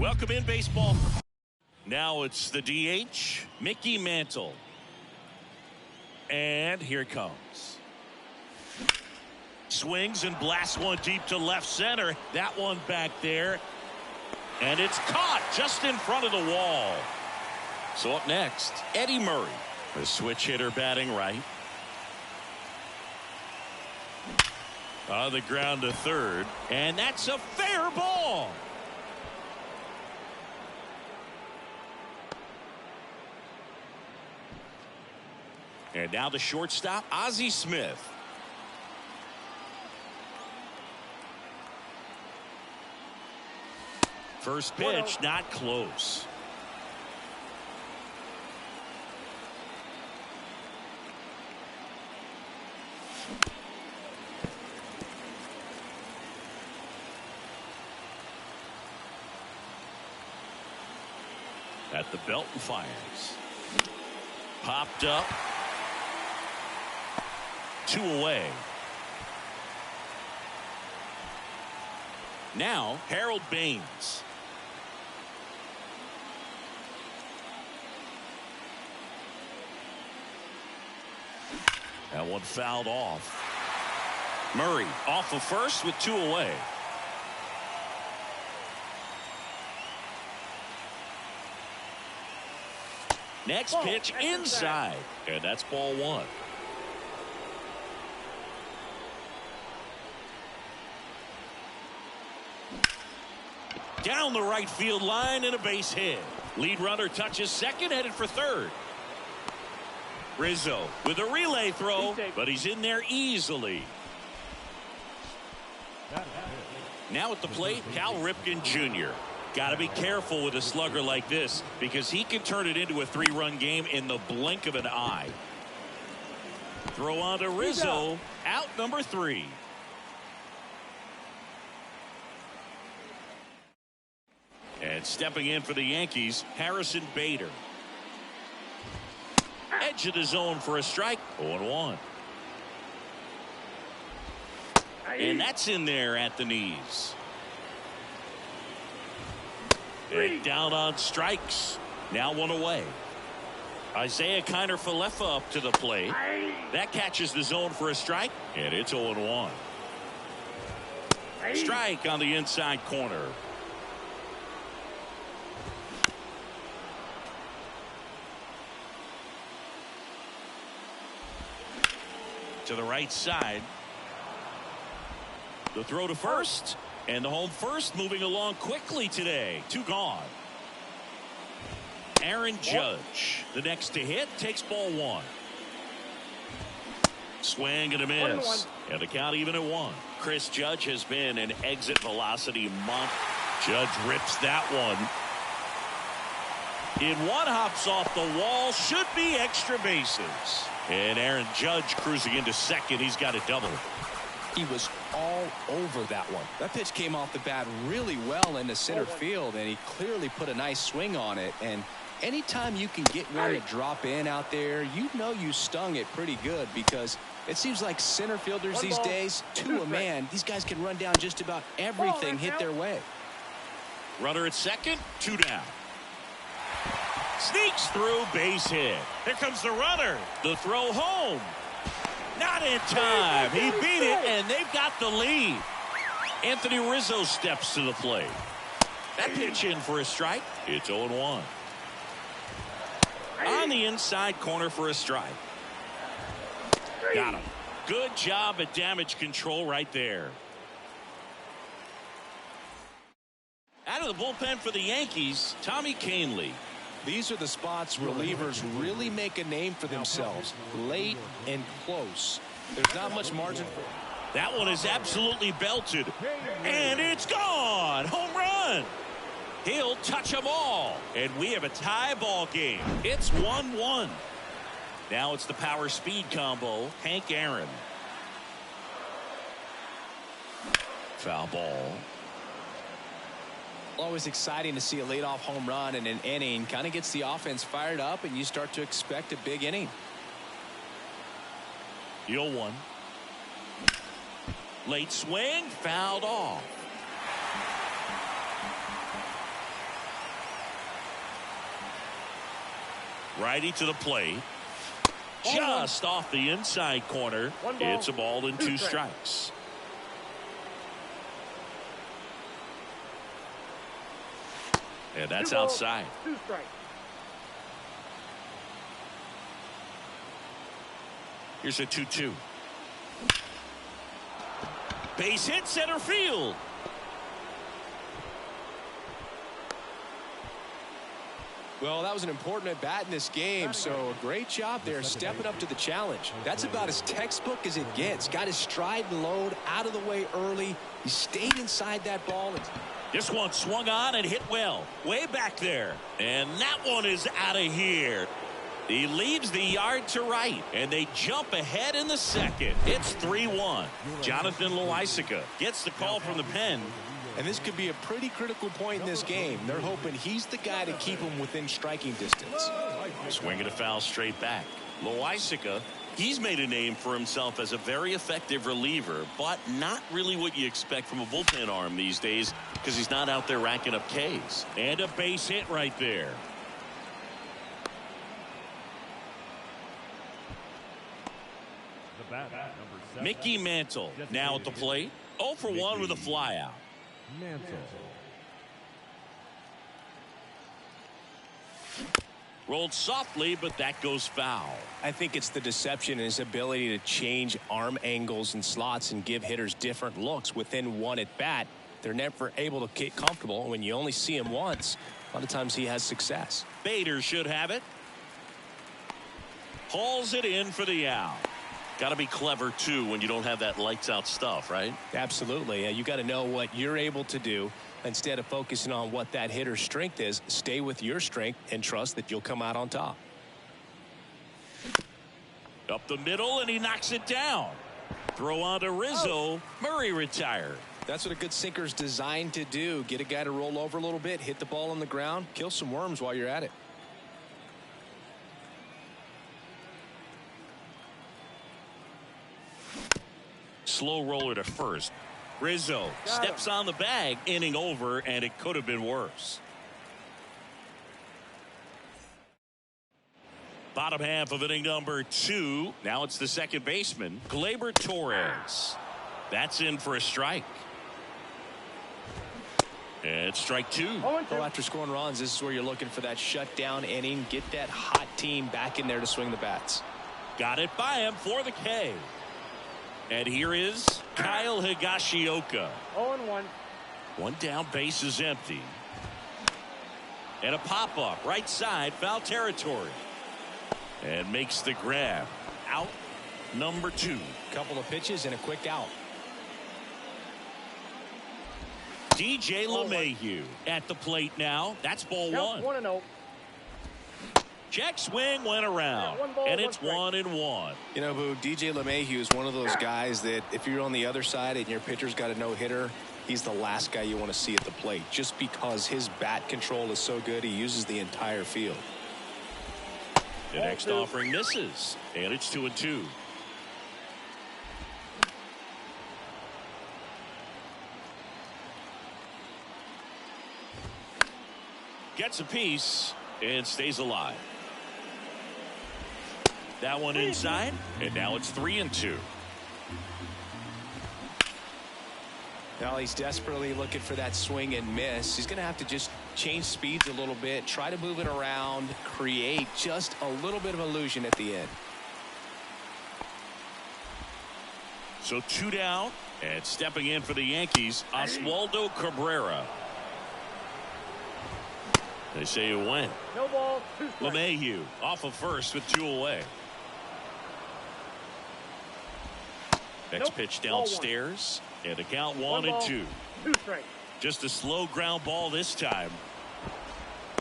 Welcome in, baseball. Now it's the DH, Mickey Mantle. And here it comes. Swings and blasts one deep to left center. That one back there. And it's caught just in front of the wall. So up next, Eddie Murray, the switch hitter batting right. On the ground to third. And that's a fair ball. And now the shortstop, Ozzie Smith. First pitch, not close. At the belt and fires. Popped up. 2 away. Now Harold Baines. That one fouled off. Murray off of first with 2 away. Next pitch inside, and that's ball 1. Down the right field line and a base hit. Lead runner touches second, headed for third. Rizzo with a relay throw, but he's in there easily. Now at the plate, Cal Ripken Jr. Got to be careful with a slugger like this because he can turn it into a 3-run game in the blink of an eye. Throw on to Rizzo, out number 3. And stepping in for the Yankees, Harrison Bader. Edge of the zone for a strike. 0-1. And that's in there at the knees. And down on strikes. Now 1 away. Isaiah Kiner-Falefa up to the plate. That catches the zone for a strike. And it's 0-1. Strike on the inside corner. To the right side. The throw to first. And the home first moving along quickly today. 2 gone. Aaron Judge, the next to hit, takes ball 1. Swing and a miss. And the count even at 1. Chris Judge has been an exit velocity month. Judge rips that one. In one, hops off the wall. Should be extra bases. And Aaron Judge cruising into second. He's got a double. He was all over that one. That pitch came off the bat really well into center field, and he clearly put a nice swing on it. And anytime you can get one to drop in out there, you know you stung it pretty good, because it seems like center fielders these days, to a man, these guys can run down just about everything hit their way. Runner at second, 2 down. Sneaks through, base hit. Here comes the runner. The throw home. Not in time. He beat it, and they've got the lead. Anthony Rizzo steps to the plate. That pitch in for a strike. It's 0-1. On the inside corner for a strike. Got him. Good job at damage control right there. Out of the bullpen for the Yankees, Tommy Kahnle. These are the spots relievers really make a name for themselves. Late and close. There's not much margin for it. That one is absolutely belted. And it's gone. Home run. He'll touch them all. And we have a tie ball game. It's 1-1. Now it's the power speed combo. Hank Aaron. Foul ball. Always exciting to see a leadoff home run in an inning. Kind of gets the offense fired up, and you start to expect a big inning. 0-1. Late swing, fouled off. Righty to the plate. Just off the inside corner. It's a ball and 2 strikes. And that's outside. 2 strikes. Here's a 2-2. Base hit center field. Well, that was an important at bat in this game, so a great job there stepping up to the challenge. That's about as textbook as it gets. Got his stride and load out of the way early. He stayed inside that ball. This one swung on and hit well. Way back there. And that one is out of here. He leaves the yard to right, and they jump ahead in the second. It's 3-1. Jonathan Loaisiga gets the call from the pen. And this could be a pretty critical point in this game. They're hoping he's the guy to keep him within striking distance. Swinging a foul straight back. Loaisiga, he's made a name for himself as a very effective reliever, but not really what you expect from a bullpen arm these days because he's not out there racking up Ks. And a base hit right there. Mickey Mantle now at the plate. 0 for 1 with a flyout. Rolled softly, but that goes foul. I think it's the deception and his ability to change arm angles and slots and give hitters different looks within one at bat. They're never able to get comfortable. When you only see him once, a lot of times he has success. Bader should have it. Hauls it in for the out. Got to be clever, too, when you don't have that lights-out stuff, right? Absolutely. You got to know what you're able to do. Instead of focusing on what that hitter's strength is, stay with your strength and trust that you'll come out on top. Up the middle, and he knocks it down. Throw on to Rizzo. Murray retired. That's what a good sinker's designed to do. Get a guy to roll over a little bit, hit the ball on the ground, kill some worms while you're at it. Slow roller to first. Rizzo steps on the bag, inning over, and it could have been worse. Bottom half of inning number 2. Now it's the second baseman, Gleyber Torres. That's in for a strike. And it's strike 2. Well, after scoring runs, this is where you're looking for that shutdown inning. Get that hot team back in there to swing the bats. Got it by him for the K. And here is Kyle Higashioka. 0-1. One down, base is empty. And a pop-up, right side, foul territory. And makes the grab. Out number 2. Couple of pitches and a quick out. DJ LeMahieu at the plate now. That's ball 1. 1-0. Check swing went around. And it's 1-1. You know, Boo, DJ LeMahieu is one of those guys that if you're on the other side and your pitcher's got a no-hitter, he's the last guy you want to see at the plate just because his bat control is so good. He uses the entire field. The next offering misses, and it's 2-2. Gets a piece and stays alive. That one inside, and now it's 3-2. Now he's desperately looking for that swing and miss. He's going to have to just change speeds a little bit, try to move it around, create just a little bit of illusion at the end. So 2 down, and stepping in for the Yankees, Oswaldo Cabrera. They say it went. No ball, 2 strikes. LeMahieu off of first with 2 away. Next pitch downstairs, and the count 1-2. 2 strikes. Just a slow ground ball this time.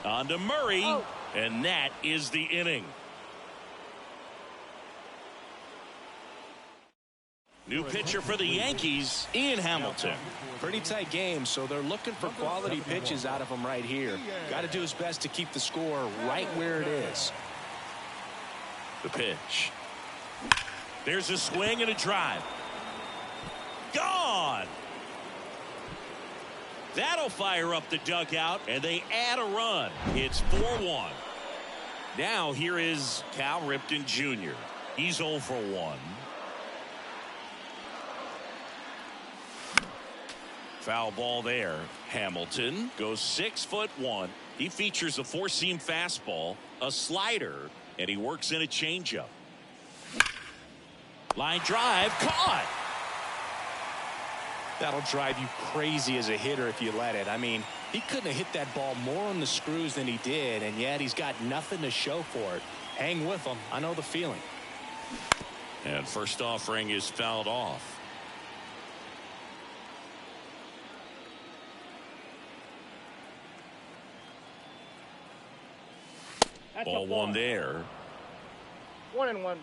On to Murray, and that is the inning. New pitcher for the Yankees, Ian Hamilton. Pretty tight game, so they're looking for quality pitches out of him right here. Got to do his best to keep the score right where it is. The pitch. There's a swing and a drive. Gone. That'll fire up the dugout, and they add a run. It's 4-1. Now here is Cal Ripken Jr. He's 0 for 1. Foul ball there. Hamilton goes 6'1". He features a four-seam fastball, a slider, and he works in a changeup. Line drive, caught. That'll drive you crazy as a hitter if you let it. I mean, he couldn't have hit that ball more on the screws than he did, and yet he's got nothing to show for it. Hang with him. I know the feeling. And first offering is fouled off. That's Ball a ball. one there. 1-1.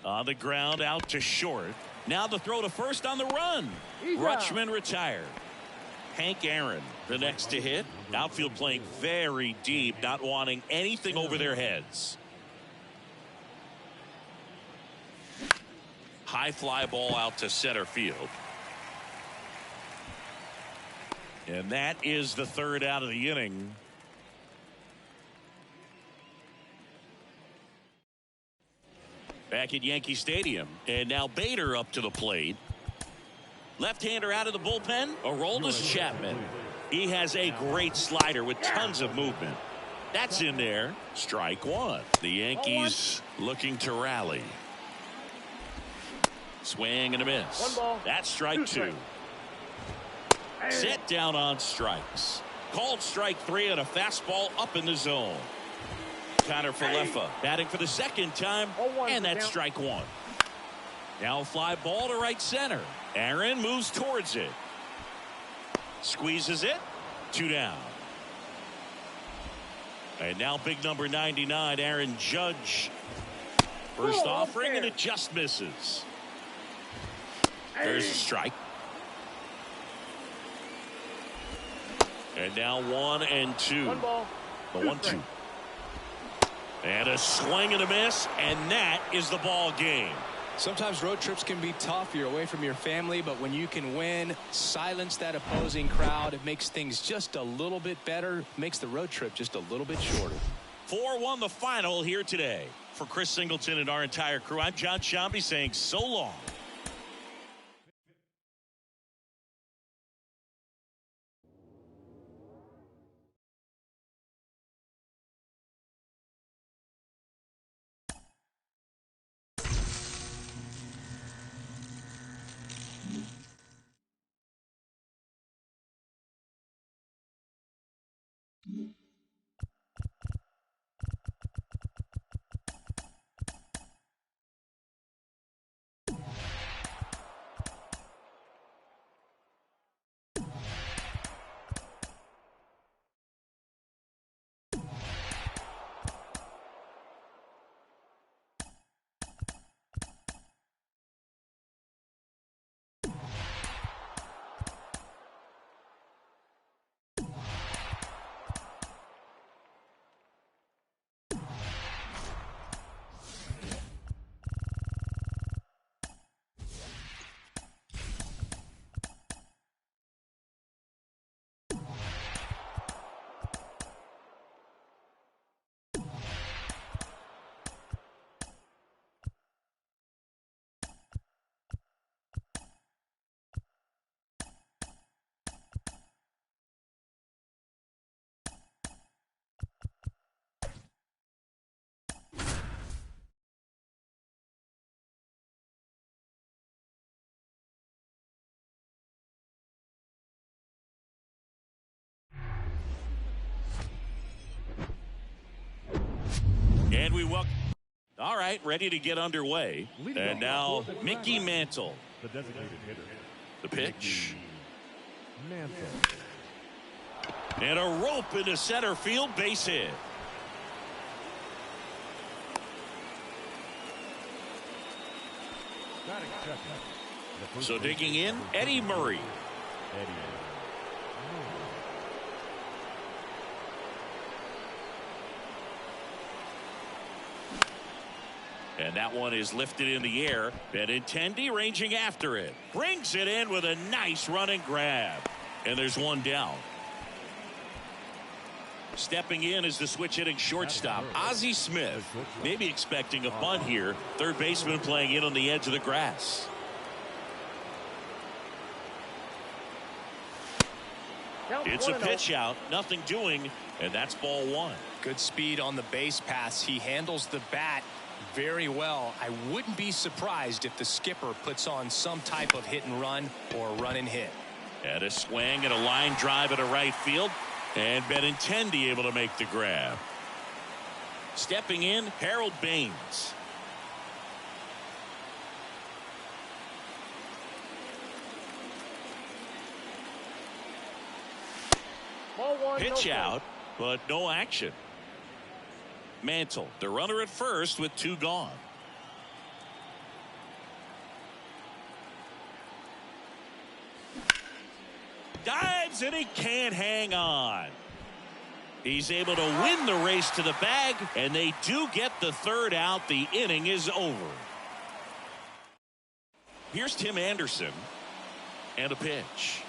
On the ground, out to short. Now the throw to first on the run. He's Rutschman retired. Hank Aaron, the next to hit. Outfield playing very deep, not wanting anything over their heads. High fly ball out to center field. And that is the third out of the inning. Back at Yankee Stadium. And now Bader up to the plate. Left-hander out of the bullpen. Aroldis Chapman. He has a great slider with tons of movement. That's in there. Strike one. The Yankees looking to rally. Swing and a miss. 1 ball. That's strike 2. Set down on strikes. Called strike 3 and a fastball up in the zone. Connor Falefa batting for the second time, and that's strike 1. Now a fly ball to right center. Aaron moves towards it. Squeezes it. 2 down. And now big number 99, Aaron Judge. First offering, and it just misses. There's a strike. And now 1-2. 1 ball. The 1-2. And a swing and a miss, and that is the ball game. Sometimes road trips can be tough. You're away from your family, but when you can win, silence that opposing crowd, it makes things just a little bit better, makes the road trip just a little bit shorter. 4-1 the final here today. For Chris Singleton and our entire crew, I'm John Shambi saying so long. And we welcome. All right, ready to get underway. And now Mickey Mantle. The designated hitter. The pitch. Mantle. And a rope into center field, base hit. Batting second. The first So baseman, digging in, number Eddie 17, Murray. Eddie Murray. And that one is lifted in the air. Benintendi ranging after it. Brings it in with a nice running grab. And there's one down. Stepping in is the switch hitting shortstop, Ozzie Smith. Maybe expecting a bunt here. Third baseman playing in on the edge of the grass. It's a pitch out, nothing doing, and that's ball one. Good speed on the base pass. He handles the bat very well. I wouldn't be surprised if the skipper puts on some type of hit and run or run and hit. And a swing and a line drive at a right field. And Benintendi able to make the grab. Stepping in, Harold Baines. Ball one, Pitch no out, but no action. Mantle, the runner at first with two gone. Dives and he can't hang on. He's able to win the race to the bag, and they do get the third out. The inning is over. Here's Tim Anderson and a pitch.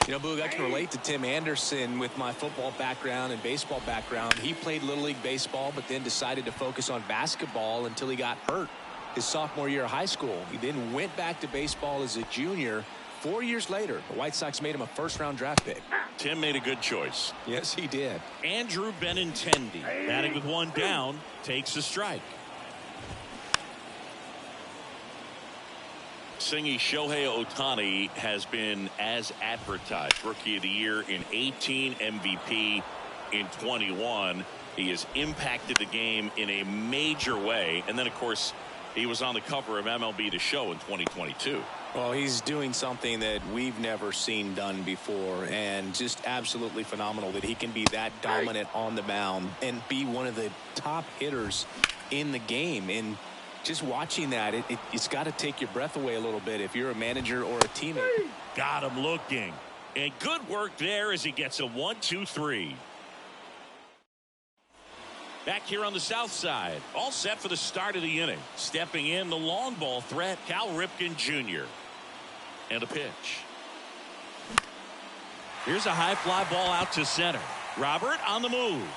You know, Boog, I can relate to Tim Anderson with my football background and baseball background. He played Little League baseball, but then decided to focus on basketball until he got hurt his sophomore year of high school. He then went back to baseball as a junior. 4 years later, the White Sox made him a first-round draft pick. Tim made a good choice. Yes, he did. Andrew Benintendi, batting with one down, takes a strike. Singy Shohei Ohtani has been as advertised. Rookie of the Year in 18, MVP in 21. He has impacted the game in a major way. And then, of course, he was on the cover of MLB The Show in 2022. Well, he's doing something that we've never seen done before, and just absolutely phenomenal that he can be that dominant on the mound and be one of the top hitters in the game. And just watching that, it's got to take your breath away a little bit if you're a manager or a teammate. Got him looking. And good work there as he gets a 1-2-3. Back here on the south side, all set for the start of the inning. Stepping in, the long ball threat, Cal Ripken Jr. And a pitch. Here's a high fly ball out to center. Robert on the move.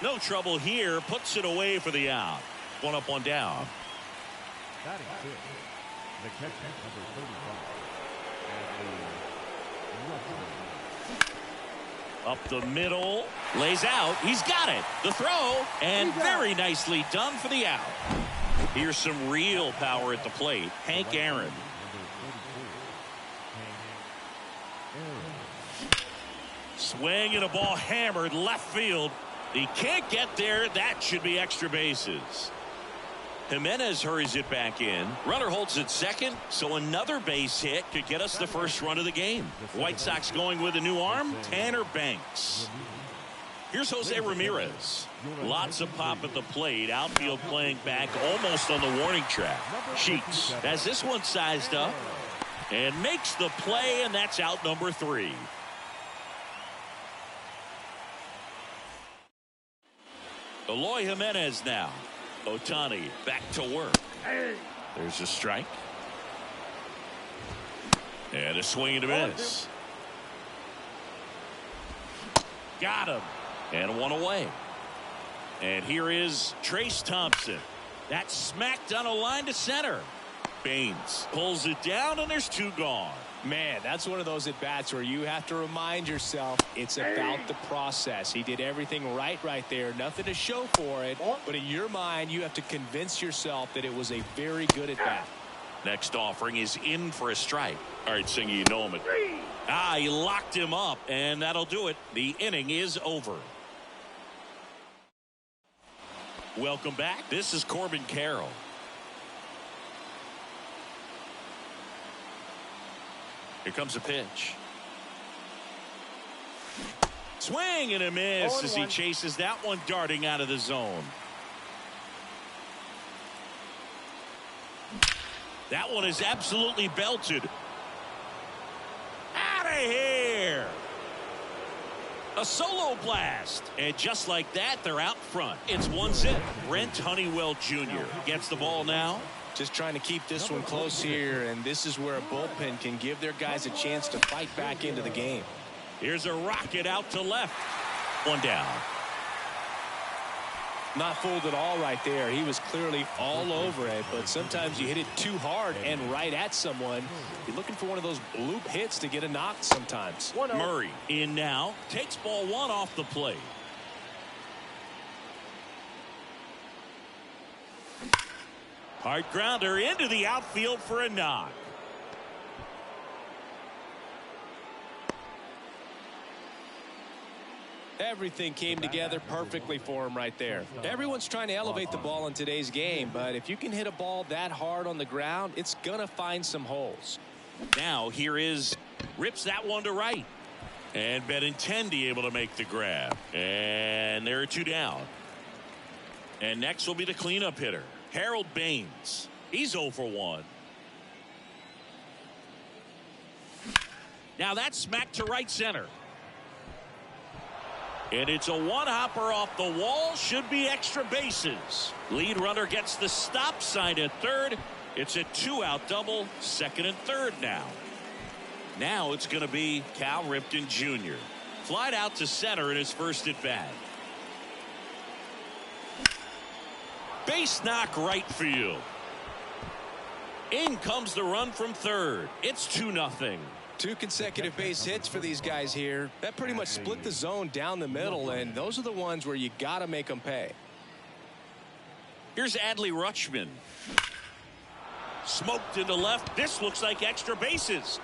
No trouble here. Puts it away for the out. One up, one down. Batting fifth, the catcher, number 35. Up the middle. Lays out. He's got it. The throw. And very nicely done for the out. Here's some real power at the plate. Hank Aaron. Swing and a ball hammered left field. He can't get there. That should be extra bases. Jimenez hurries it back in. Runner holds at second, so another base hit could get us the first run of the game. White Sox going with a new arm, Tanner Banks. Here's Jose Ramirez. Lots of pop at the plate. Outfield playing back almost on the warning track. Sheets has this one sized up and makes the play, and that's out number 3. Eloy Jimenez now. Ohtani back to work. There's a strike. And a swing and a miss. Got him. And one away. And here is Trace Thompson. That's smacked on a line to center. Baines pulls it down, and there's 2 gone. Man, that's one of those at-bats where you have to remind yourself it's about the process. He did everything right there. Nothing to show for it. But in your mind, you have to convince yourself that it was a very good at-bat. Next offering is in for a strike. All right, Singy, you know him. He locked him up, and that'll do it. The inning is over. Welcome back. This is Corbin Carroll. Here comes a pitch. Swing and a miss as he chases that one darting out of the zone. That one is absolutely belted. Out of here. A solo blast. And just like that, they're out front. It's 1-0. Brent Honeywell Jr. gets the ball now. Just trying to keep this one close here, and this is where a bullpen can give their guys a chance to fight back into the game. Here's a rocket out to left. One down. Not fooled at all right there. He was clearly all over it, but sometimes you hit it too hard and right at someone. You're looking for one of those bloop hits to get a knock sometimes. Murray in now. Takes ball one off the plate. Hard grounder into the outfield for a knock. Everything came together perfectly for him right there. Everyone's trying to elevate the ball in today's game, but if you can hit a ball that hard on the ground, it's going to find some holes. Now here is rips that one to right. And Benintendi able to make the grab. And there are two down. And next will be the cleanup hitter, Harold Baines. He's 0 for 1. Now that's smacked to right center. And it's a one-hopper off the wall. Should be extra bases. Lead runner gets the stop sign at third. It's a 2-out double, second and third now. Now it's going to be Cal Ripken Jr. Flied out to center in his first at bat. Base knock right field. In comes the run from third. It's 2-0. 2 consecutive base hits for these guys here. That pretty much split the zone down the middle, and those are the ones where you got to make them pay. Here's Adley Rutschman. Smoked into left. This looks like extra bases.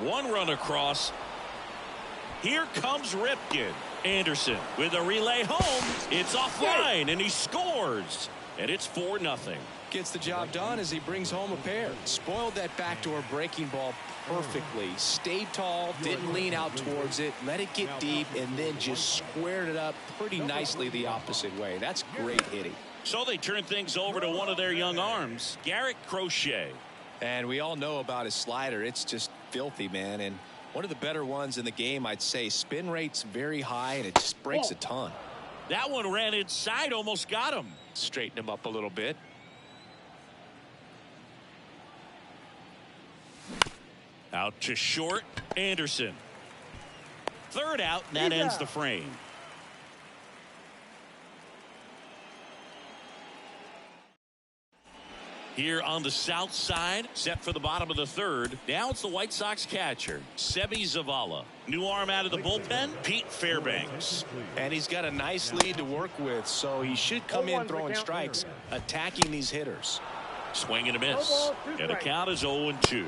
One run across. Here comes Ripken. Anderson with a relay home. It's offline, and he scores. And it's 4-0. Gets the job done as he brings home a pair. Spoiled that backdoor breaking ball perfectly. Stayed tall, didn't lean out towards it, let it get deep, and then just squared it up pretty nicely the opposite way. That's great hitting. So they turn things over to one of their young arms, Garrett Crochet. And we all know about his slider. It's just filthy, man. And one of the better ones in the game, I'd say. Spin rate's very high, and it just breaks a ton. That one ran inside, almost got him. Straighten him up a little bit. Out to short, Anderson. Third out, and that ends the frame. Here on the south side, set for the bottom of the third. Now it's the White Sox catcher, Sebi Zavala. New arm out of the bullpen, Pete Fairbanks. And he's got a nice lead to work with, so he should come in throwing strikes, attacking these hitters. Swing and a miss. And the count is 0-2.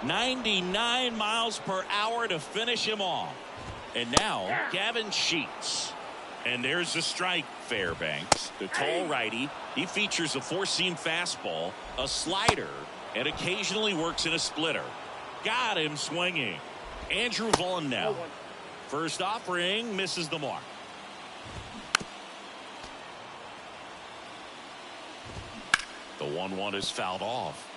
99 miles per hour to finish him off. And now Gavin Sheets. And there's the strike. Fairbanks, the tall righty. He features a four-seam fastball, a slider, and occasionally works in a splitter. Got him swinging. Andrew Vaughn now. First offering misses the mark. The 1-1 is fouled off.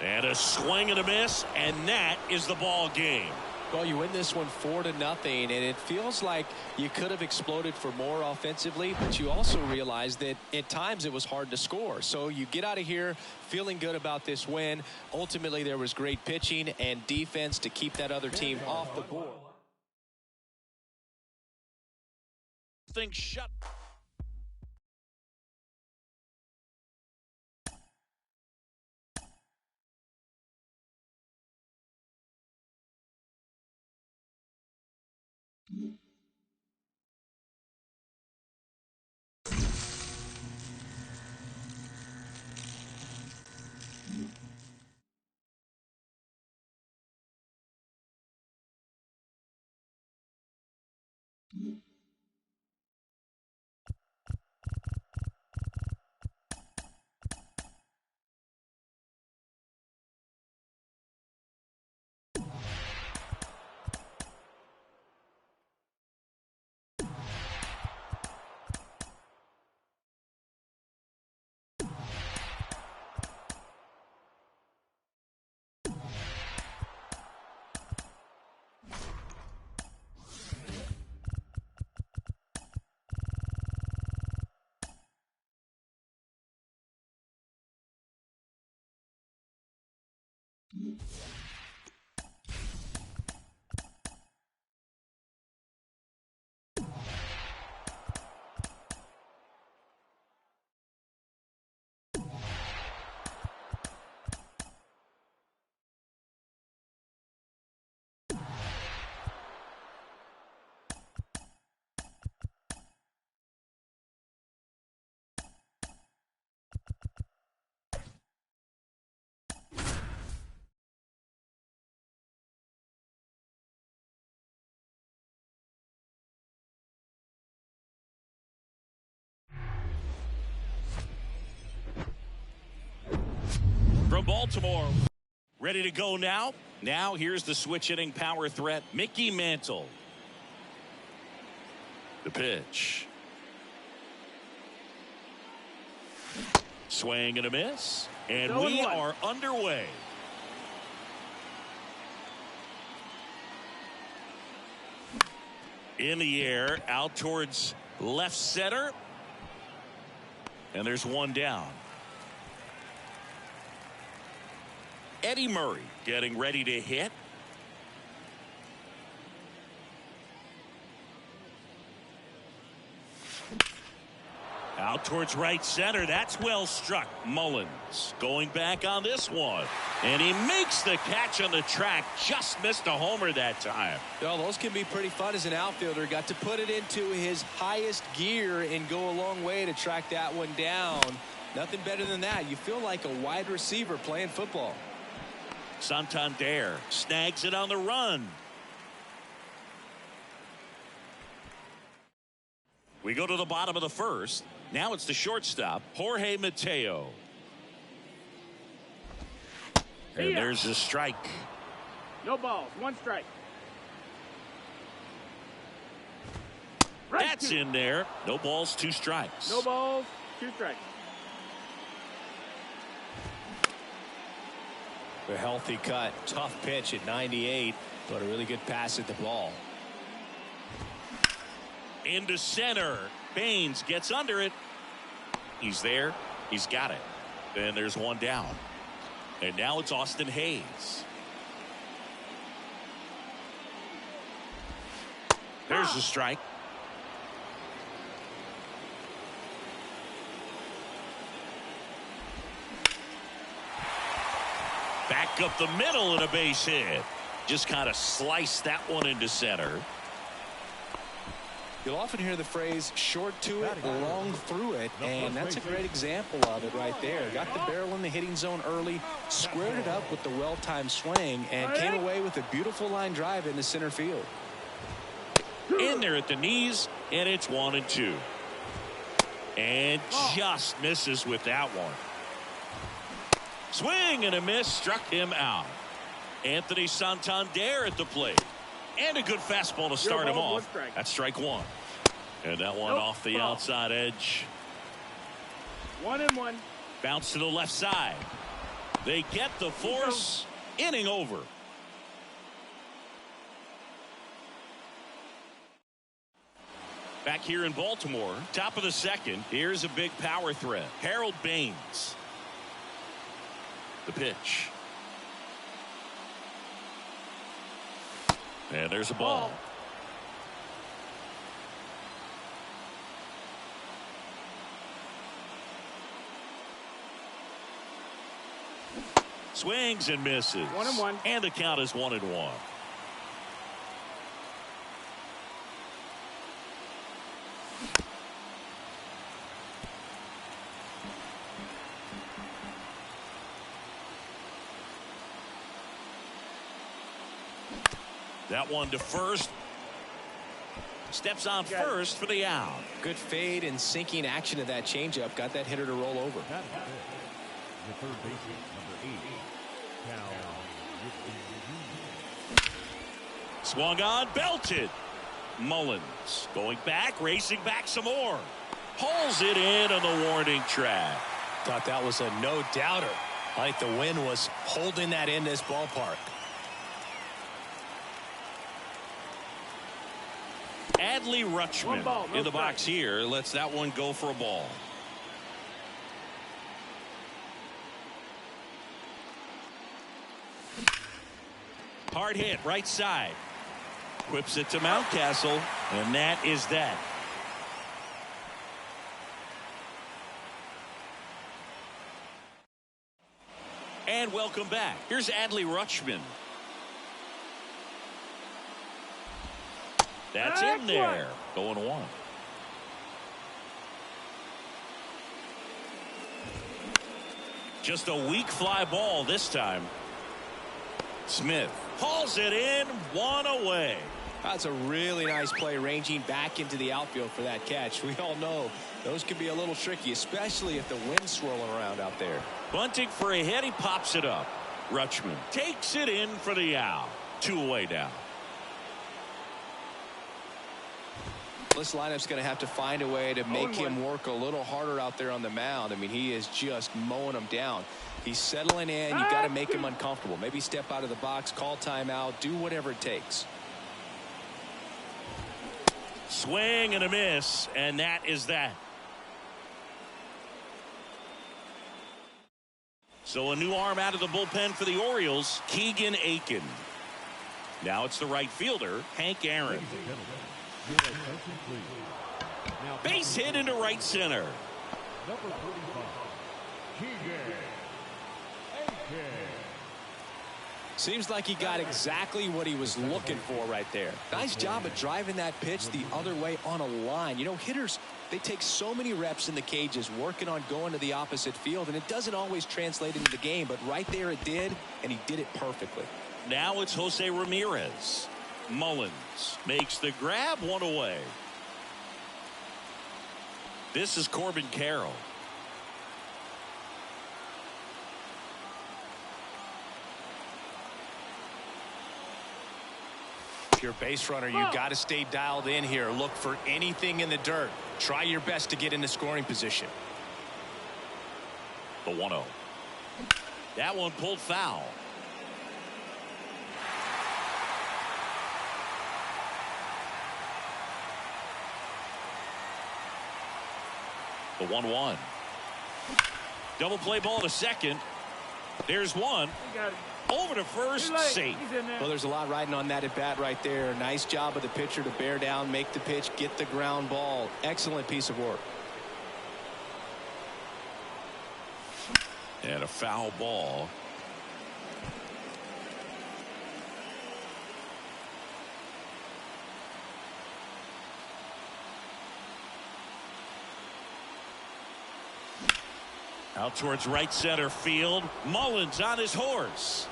And a swing and a miss, and that is the ball game. Well, you win this one 4-0, and it feels like you could have exploded for more offensively, but you also realize that at times it was hard to score. So you get out of here feeling good about this win. Ultimately, there was great pitching and defense to keep that other team off the board. Things shut. From Baltimore, ready to go now. Now here's the switch hitting power threat, Mickey Mantle. The pitch. Swing and a miss. And we are underway. In the air, out towards left center. And there's one down. Eddie Murray getting ready to hit. Out towards right center. That's well struck. Mullins going back on this one. And he makes the catch on the track. Just missed a homer that time. Well, those can be pretty fun as an outfielder. Got to put it into his highest gear and go a long way to track that one down. Nothing better than that. You feel like a wide receiver playing football. Santander snags it on the run. We go to the bottom of the first. Now it's the shortstop, Jorge Mateo. And there's a strike. No balls, one strike. That's in there. No balls, two strikes. No balls, two strikes. A healthy cut. Tough pitch at 98, but a really good pass at the ball. Into center. Baines gets under it. He's there. He's got it. And there's one down. And now it's Austin Hayes. There's the strike. Back up the middle and a base hit. Just kind of sliced that one into center. You'll often hear the phrase short to it, long through it, and that's a great example of it right there. Got the barrel in the hitting zone early, squared it up with the well-timed swing, and came away with a beautiful line drive into center field. In there at the knees, and it's 1-2. And just misses with that one. Swing and a miss, struck him out. Anthony Santander at the plate. And a good fastball to start him off. That's strike one. And that one off the outside edge. 1-1. Bounce to the left side. They get the force. Inning over. Back here in Baltimore, top of the second. Here's a big power threat. Harold Baines. The pitch. And there's a ball. Swings and misses. 1-1. And the count is 1-1. That one to first. Steps on first for the out. Good fade and sinking action of that changeup. Got that hitter to roll over. The third baseman, number 8, Cal. Swung on, belted. Mullins going back, racing back some more. Pulls it in on the warning track. Thought that was a no-doubter. Like the wind was holding that in this ballpark. Adley Rutschman in the box here lets that one go for a ball. Hard hit right side. Whips it to Mountcastle, and that is that. And welcome back. Here's Adley Rutschman. That's in there. Going one. Just a weak fly ball this time. Smith hauls it in, one away. That's a really nice play, ranging back into the outfield for that catch. We all know those can be a little tricky, especially if the wind's swirling around out there. Bunting for a hit. He pops it up. Rutschman takes it in for the out. 2 away now. This lineup's going to have to find a way to make him work a little harder out there on the mound. I mean, he is just mowing them down. He's settling in. You got to make him uncomfortable. Maybe step out of the box, call timeout, do whatever it takes. Swing and a miss, and that is that. So a new arm out of the bullpen for the Orioles, Keegan Aiken. Now it's the right fielder, Hank Aaron. Base hit into right center. Number 45, Keegan Aiken. Seems like he got exactly what he was looking for right there. Nice job of driving that pitch the other way on a line. You know, hitters, they take so many reps in the cages working on going to the opposite field, and it doesn't always translate into the game, but right there it did, and he did it perfectly. Now it's Jose Ramirez. Mullins makes the grab, 1 away. This is Corbin Carroll. If you're a base runner, you got to stay dialed in here. Look for anything in the dirt. Try your best to get into scoring position. The 1-0. That one pulled foul. The 1-1. Double play ball to second. There's one. Over to first, safe. Well, there's a lot riding on that at bat right there. Nice job of the pitcher to bear down, make the pitch, get the ground ball. Excellent piece of work. And a foul ball. Out towards right center field. Mullins on his horse.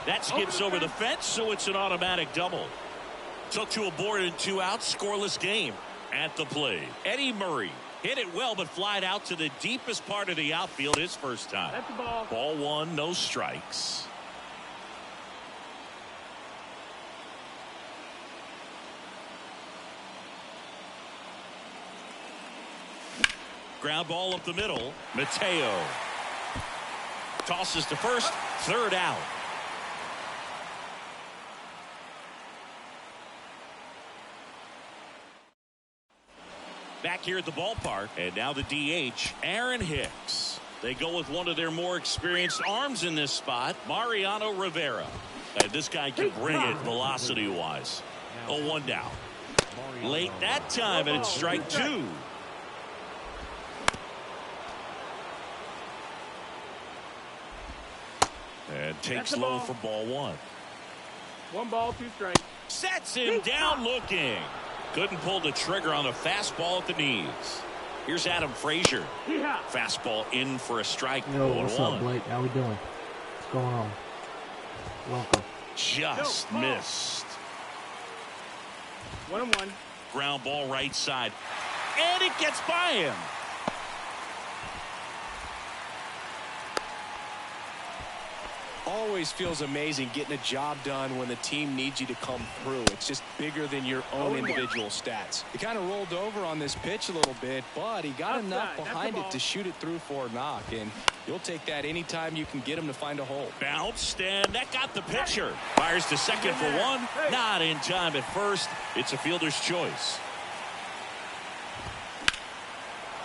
That skips over the fence, so it's an automatic double. Took to a board and 2 outs, scoreless game. At the plate, Eddie Murray hit it well, but flied out to the deepest part of the outfield his first time. That's the ball. Ball 1, no strikes. Ground ball up the middle. Mateo tosses to first. 3rd out. Back here at the ballpark, and now the DH, Aaron Hicks. They go with one of their more experienced arms in this spot, Mariano Rivera. And this guy can bring it velocity-wise. 0-1 down. Late that time, and it's strike 2. And takes low for ball 1. 1 ball, 2 strikes. Sets him down looking. Couldn't pull the trigger on the fastball at the knees. Here's Adam Frazier. Fastball in for a strike. Yo, what's up, Blake? How we doing? What's going on? Welcome. Just missed. 1-1. Ground ball right side. And it gets by him. Always feels amazing getting a job done when the team needs you to come through. It's just bigger than your own individual stats. He kind of rolled over on this pitch a little bit, but he got enough behind it to shoot it through for a knock, and you'll take that anytime you can get him to find a hole. Bounced, and that got the pitcher. Fires to second for 1. Not in time at first. It's a fielder's choice.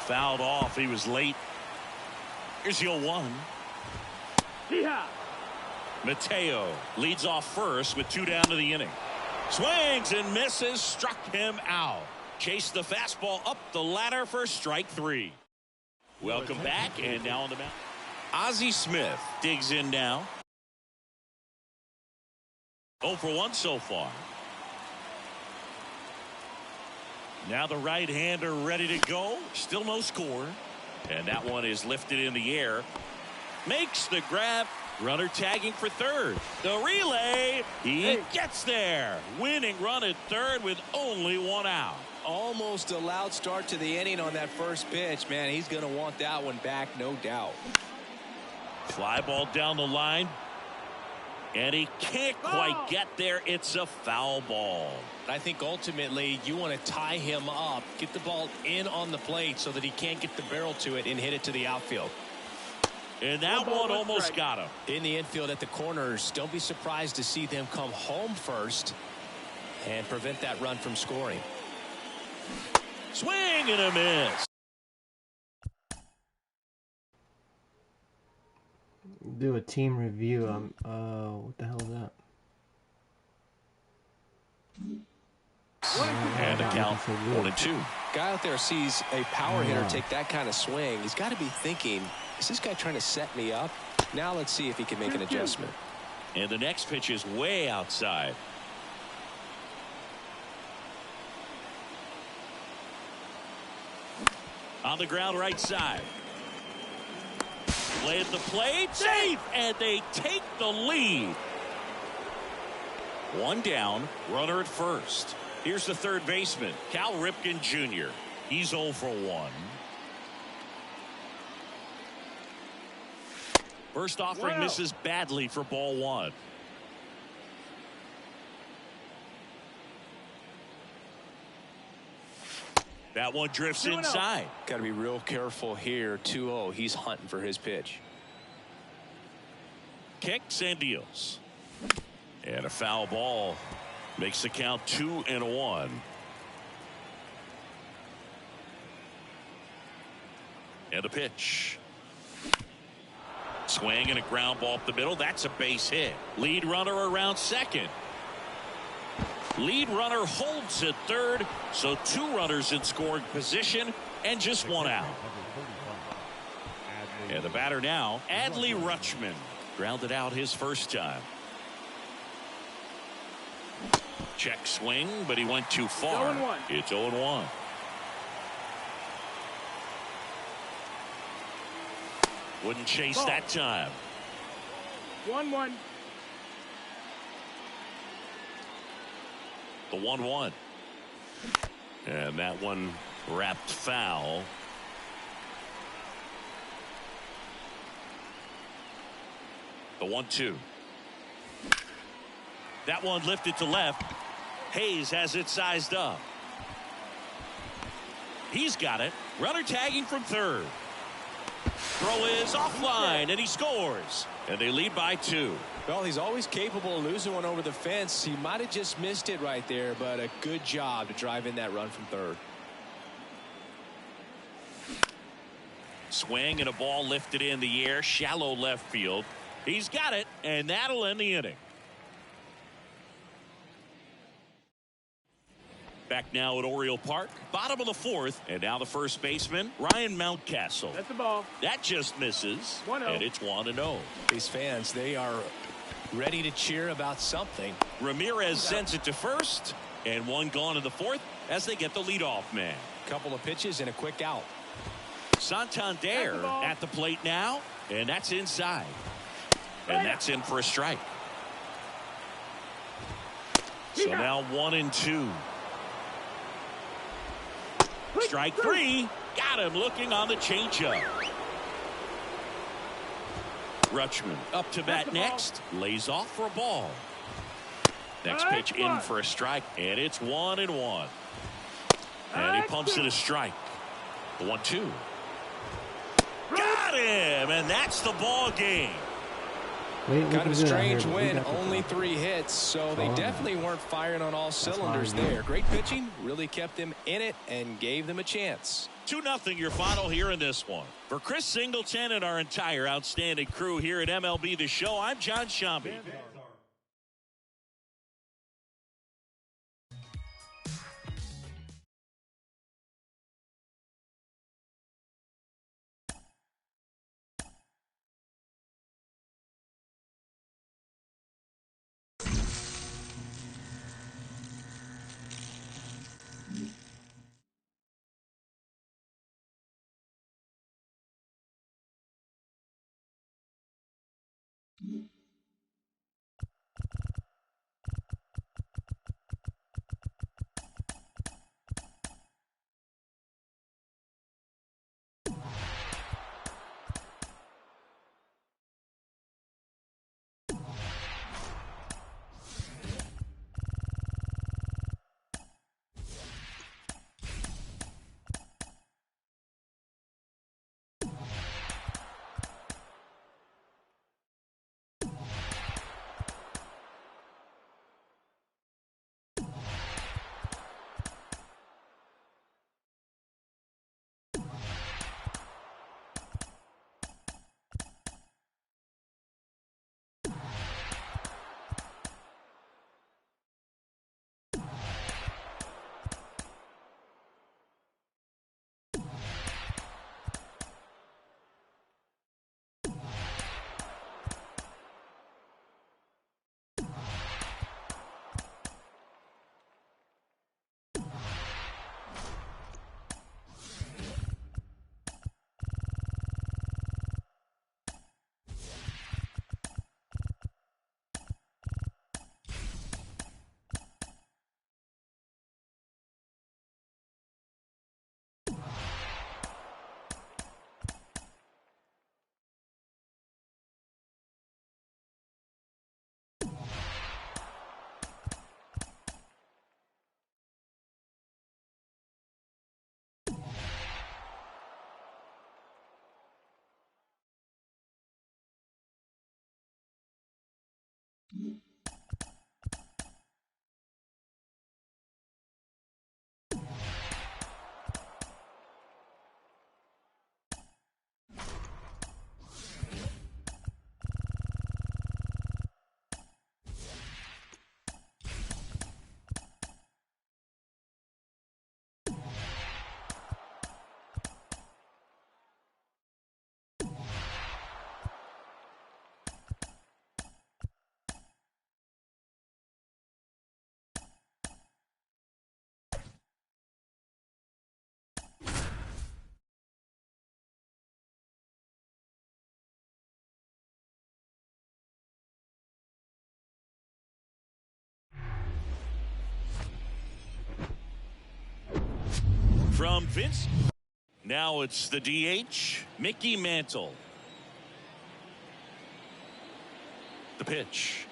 Fouled off. He was late. Here's the 0-1. Mateo leads off first with 2 down to the inning. Swings and misses, struck him out. Chased the fastball up the ladder for strike 3. Welcome back, and now on the mound, Ozzie Smith digs in now. 0 for 1 so far. Now the right-hander ready to go. Still no score. And that one is lifted in the air. Makes the grab. Runner tagging for third. The relay. He gets there. Winning run at third with only 1 out. Almost a loud start to the inning on that first pitch. Man, he's going to want that one back, no doubt. Fly ball down the line. And he can't quite get there. It's a foul ball. I think ultimately you want to tie him up, get the ball in on the plate so that he can't get the barrel to it and hit it to the outfield. And that one almost got him. In the infield at the corners, don't be surprised to see them come home first and prevent that run from scoring. Swing and a miss. Do a team review. What the hell is that? And a count 1-2. Guy out there sees a power hitter take that kind of swing. He's got to be thinking, is this guy trying to set me up? Now let's see if he can make an adjustment. And the next pitch is way outside. On the ground right side. Play at the plate. Safe. And they take the lead. 1 down. Runner at first. Here's the third baseman, Cal Ripken Jr. He's 0 for 1. First offering misses badly for ball 1. That one drifts inside. Got to be real careful here. 2-0. He's hunting for his pitch. Kicks and deals. And a foul ball makes the count 2-1. And the pitch. Swing and a ground ball up the middle. That's a base hit. Lead runner around second. Lead runner holds at third. So 2 runners in scoring position and just 1 out. And the batter now, Adley Rutschman. Grounded out his first time. Check swing, but he went too far. It's 0-1. Wouldn't chase that time. 1-1. The 1-1. And that one wrapped foul. The 1-2. That one lifted to left. Hayes has it sized up. He's got it. Runner tagging from third. Throw is offline, and he scores. And they lead by 2. Well, he's always capable of losing one over the fence. He might have just missed it right there, but a good job to drive in that run from third. Swing and a ball lifted in the air, shallow left field. He's got it, and that'll end the inning. Back now at Oriole Park, bottom of the 4th, and now the first baseman, Ryan Mountcastle. That's the ball. That just misses, 1-0. and it's 1-0. These fans, they are ready to cheer about something. Ramirez sends it to first, and 1 gone in the 4th as they get the leadoff man. Couple of pitches and a quick out. Santander at the plate now, and that's inside. And that's in for a strike. So now 1-2. Strike 3. Got him looking on the changeup. Rutschman up to bat next. Lays off for a ball. Next pitch in for a strike. And it's 1-1. And he pumps it a strike. The 1-2. Got him. And that's the ball game. Kind of a strange win, only 3 hits, so they definitely weren't firing on all cylinders there. Great pitching, really kept them in it and gave them a chance. 2-0 your final here in this one. For Chris Singleton and our entire outstanding crew here at MLB The Show, I'm John Shambi. From Vince. Now it's the DH, Mickey Mantle. The pitch.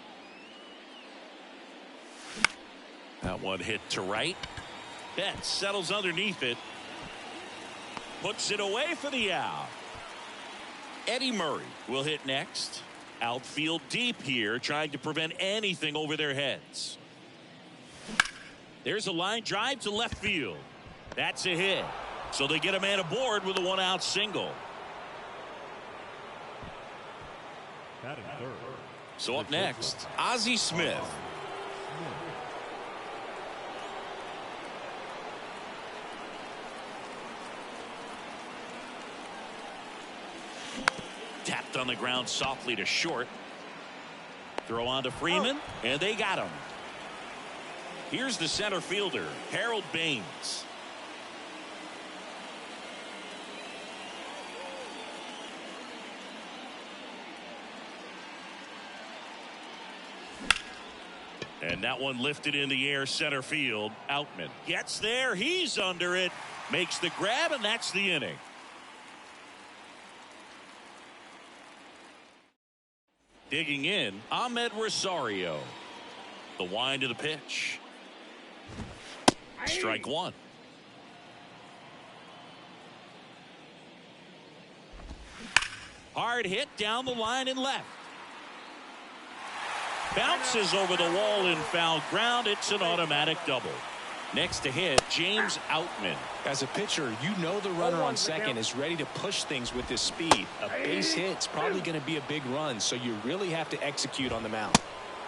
That one hit to right. Betts settles underneath it. Puts it away for the out. Eddie Murray will hit next. Outfield deep here, trying to prevent anything over their heads. There's a line drive to left field. That's a hit. So they get a man aboard with a 1-out single. So up next, Ozzie Smith. Tapped on the ground softly to short. Throw on to Freeman, and they got him. Here's the center fielder, Harold Baines. And that one lifted in the air center field. Outman gets there. He's under it. Makes the grab, and that's the inning. Digging in, Ahmed Rosario. The wind of the pitch. Strike one. Hard hit down the line and left. Bounces over the wall in foul ground. It's an automatic double. Next to hit, James Outman. As a pitcher, you know the runner on second is ready to push things with his speed. A base hit's probably going to be a big run, so you really have to execute on the mound.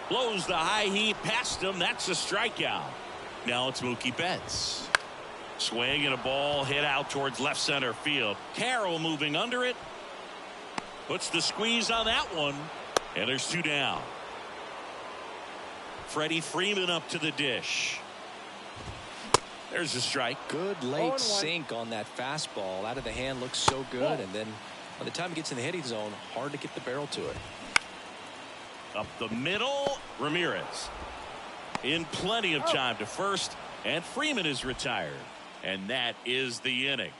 Blows the high heat past him. That's a strikeout. Now it's Mookie Betts. Swing and a ball hit out towards left center field. Carroll moving under it. Puts the squeeze on that one. And there's 2 down. Freddie Freeman up to the dish. There's a strike. Good late sink on that fastball. Out of the hand, looks so good. And then by the time it gets in the hitting zone, hard to get the barrel to it. Up the middle, Ramirez. In plenty of time to first, and Freeman is retired. And that is the inning.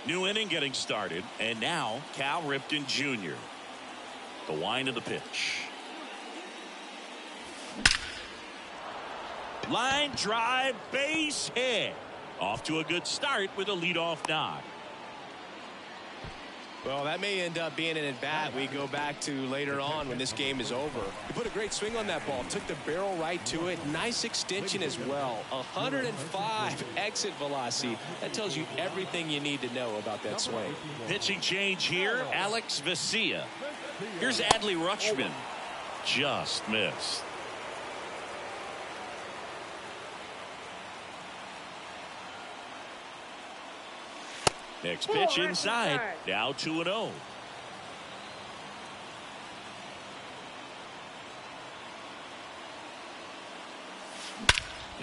New inning getting started, and now Cal Ripken Jr. The wind of the pitch. Line drive, base hit. Off to a good start with a leadoff knock. Well, that may end up being an at-bat we go back to later on when this game is over. He put a great swing on that ball. Took the barrel right to it. Nice extension as well. 105 exit velocity. That tells you everything you need to know about that swing. Pitching change here, Alex Vesia. Here's Adley Rutschman. Just missed. Next pitch inside. Now 2-0.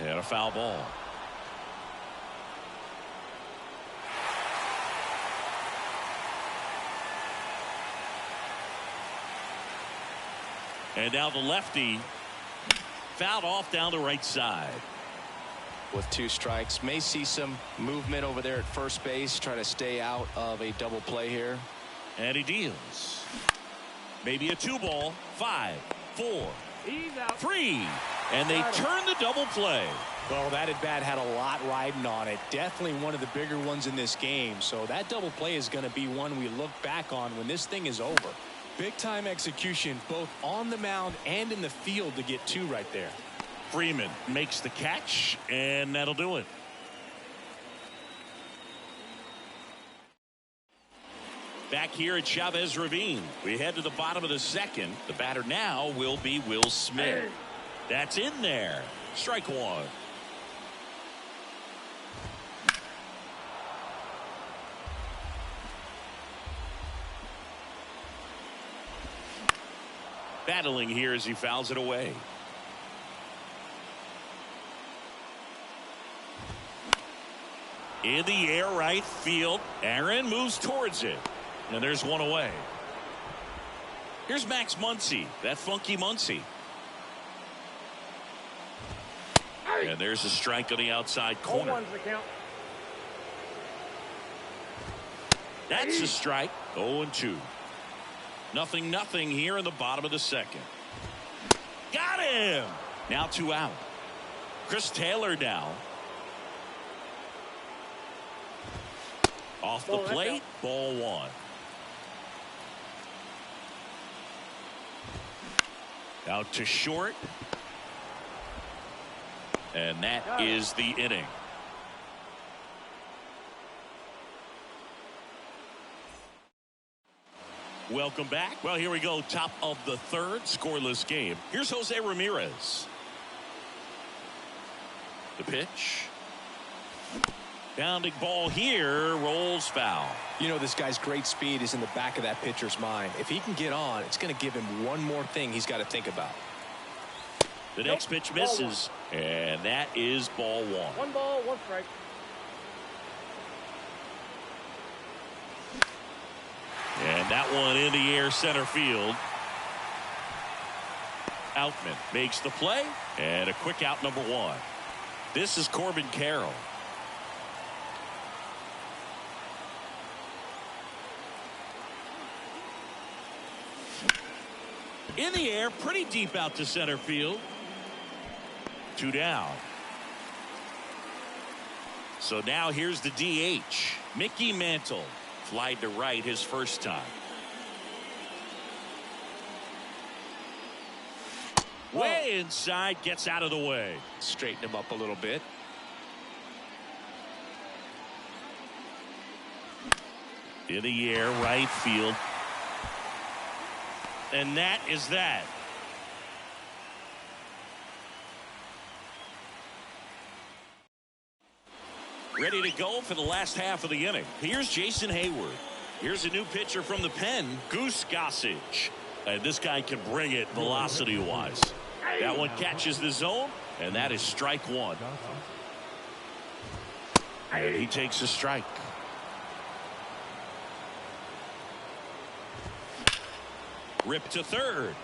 And a foul ball. And now the lefty fouled off down the right side. With 2 strikes, may see some movement over there at first base, try to stay out of a double play here. And he deals. Maybe a 2-ball. 5, 4, 3, and they turn the double play. Well, that at bat had a lot riding on it. Definitely one of the bigger ones in this game. So that double play is going to be one we look back on when this thing is over. Big time execution both on the mound and in the field to get 2 right there. Freeman makes the catch, and that'll do it. Back here at Chavez Ravine, we head to the bottom of the second. The batter now will be Will Smith. That's in there. Strike 1. Battling here as he fouls it away. In the air, right field. Aaron moves towards it. And there's one away. Here's Max Muncy. That funky Muncy. And there's a strike on the outside corner. That's a strike. 0-2. 0-0 here in the bottom of the second. Got him. Now 2 out. Chris Taylor now. Off the plate, ball 1. Out to short. And that is the inning. Welcome back. Well, here we go. Top of the third, scoreless game. Here's Jose Ramirez. The pitch. Bounding ball here, rolls foul. You know, this guy's great speed is in the back of that pitcher's mind. If he can get on, it's going to give him one more thing he's got to think about. The next pitch misses, and that is ball 1. 1 ball, 1 strike. And that one in the air center field. Outman makes the play, and a quick out number 1. This is Corbin Carroll. In the air, pretty deep out to center field. 2 down. So now here's the DH. Mickey Mantle. Flied to right his first time. Way inside, gets out of the way. Straighten him up a little bit. In the air, right field. And that is that. Ready to go for the last half of the inning. Here's Jason Hayward. Here's a new pitcher from the pen, Goose Gossage. And this guy can bring it velocity-wise. That one catches the zone, and that is strike one. And he takes a strike. Rip to third.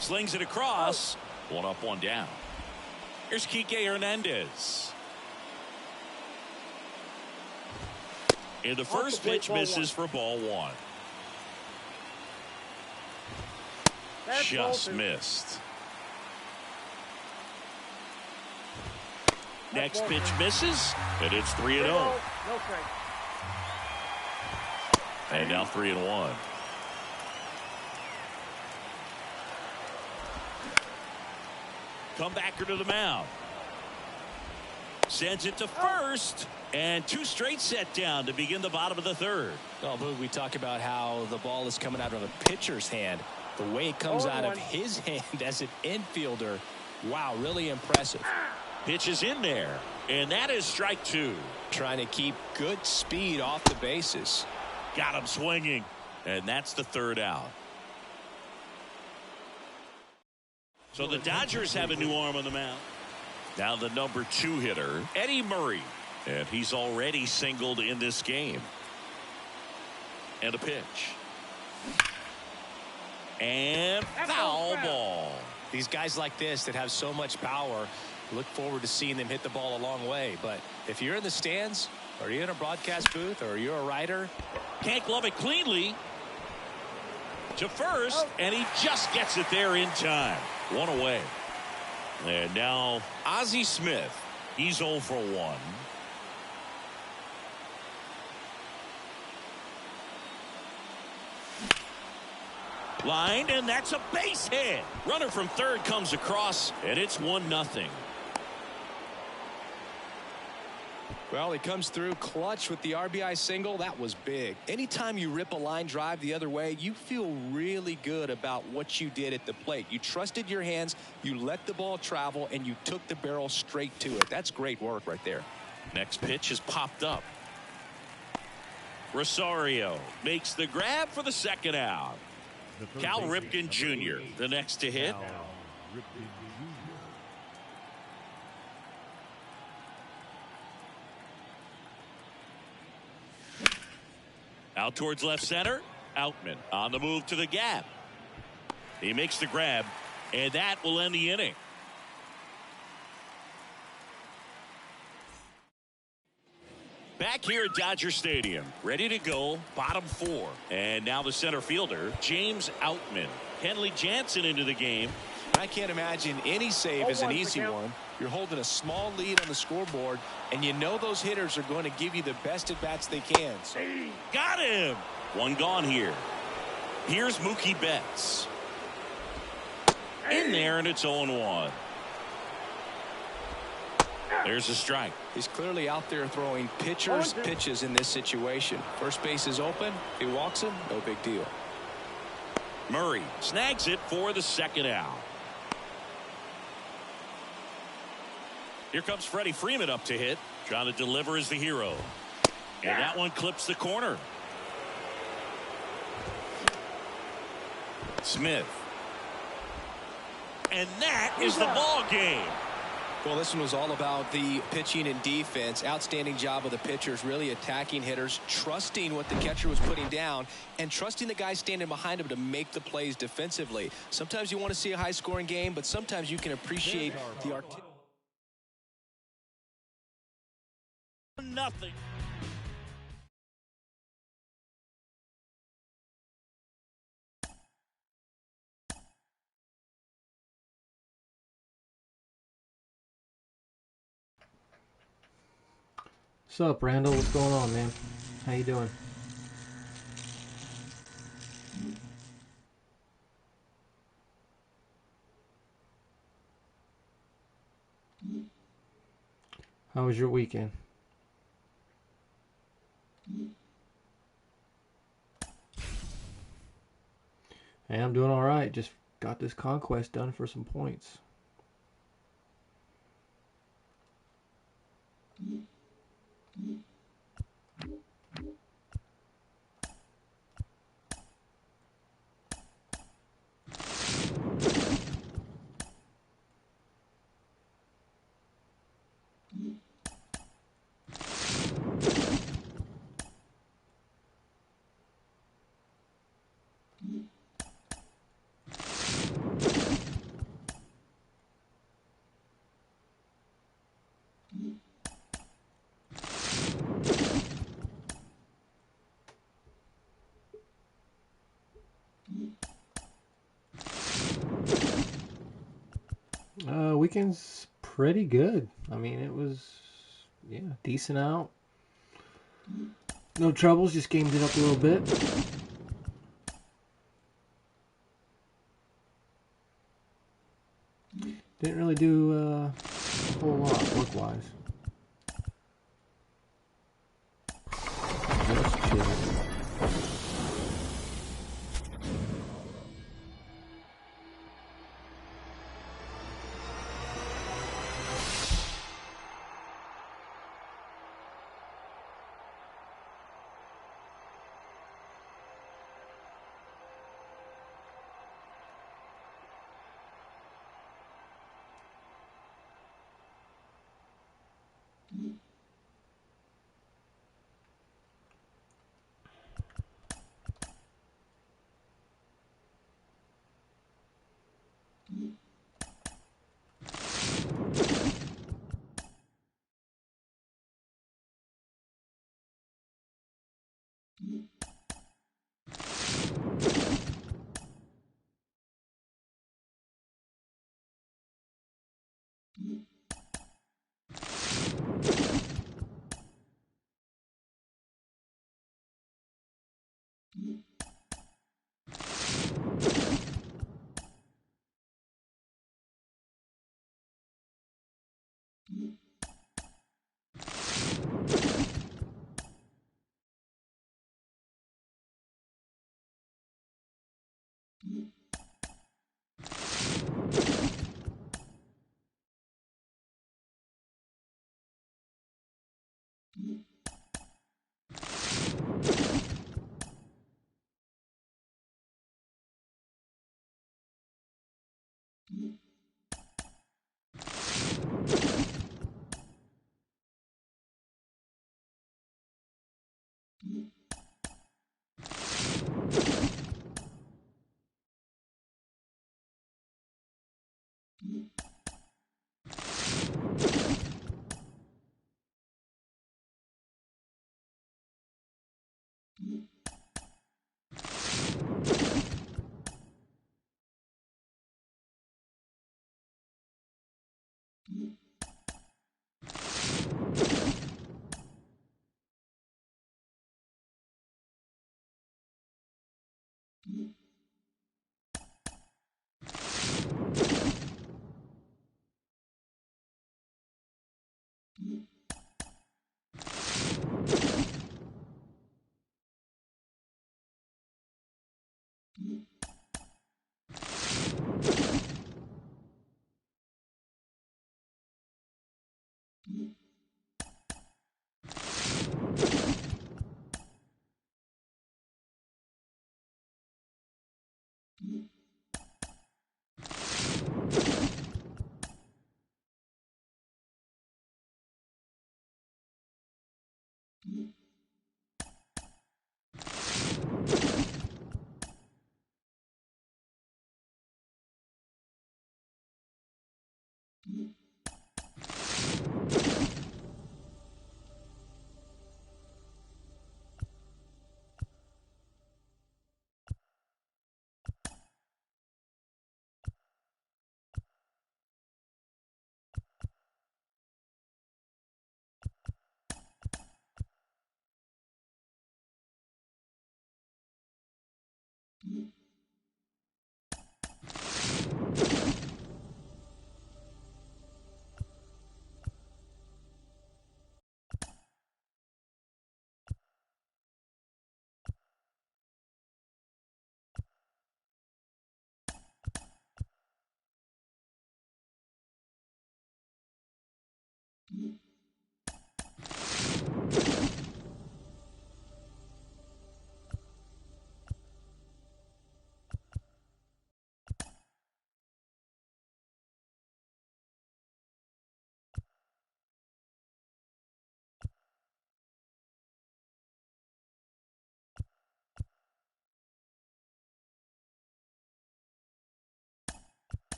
Slings it across. One up, one down. Here's Kike Hernandez. And the first pitch misses for ball one. Just missed. Next pitch misses, and it's 3-0. And now 3-1. Comebacker to the mound. Sends it to first. And two straight set down to begin the bottom of the third. Oh, Boog, we talk about how the ball is coming out of a pitcher's hand. The way it comes out of his hand as an infielder. Wow, really impressive. Pitch is in there. And that is strike two. Trying to keep good speed off the bases. Got him swinging. And that's the third out. So the Dodgers have a new arm on the mound. Now the number 2 hitter, Eddie Murray. And he's already singled in this game. And a pitch. And foul ball. These guys like this that have so much power, look forward to seeing them hit the ball a long way. But if you're in the stands, or you're in a broadcast booth, or you're a writer, can't glove it cleanly. To first, and he just gets it there in time. One away. And now Ozzie Smith. He's 0 for 1. Line, and that's a base hit. Runner from third comes across, and it's 1-0. Well, he comes through clutch with the RBI single. That was big. Anytime you rip a line drive the other way, you feel really good about what you did at the plate. You trusted your hands, you let the ball travel, and you took the barrel straight to it. That's great work right there. Next pitch is popped up. Rosario makes the grab for the second out. Cal Ripken Jr. the next to hit. Out towards left center. Outman on the move to the gap. He makes the grab, and that will end the inning. Back here at Dodger Stadium, ready to go, bottom 4. And now the center fielder, James Outman. Kenley Jansen into the game. I can't imagine any save is an easy one. You're holding a small lead on the scoreboard, and you know those hitters are going to give you the best at-bats they can. So. Got him! One gone here. Here's Mookie Betts. In there, and it's 0-1. There's a strike. He's clearly out there throwing pitchers pitches in this situation. First base is open. He walks him. No big deal. Murray snags it for the second out. Here comes Freddie Freeman up to hit. Trying to deliver as the hero. And that one clips the corner. Smith. And that is the ball game. Well, this one was all about the pitching and defense. Outstanding job of the pitchers, really attacking hitters, trusting what the catcher was putting down, and trusting the guy standing behind him to make the plays defensively. Sometimes you want to see a high-scoring game, but sometimes you can appreciate the artillery. Nothing. What's up, Randall? What's going on, man? How you doing? How was your weekend? Hey, I'm doing all right. Just got this Conquest done for some points. Weekend's pretty good. I mean, it was, yeah, decent out. No troubles, just gamed it up a little bit. Didn't really do a whole lot work-wise. Just chilling.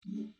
Mm-hmm.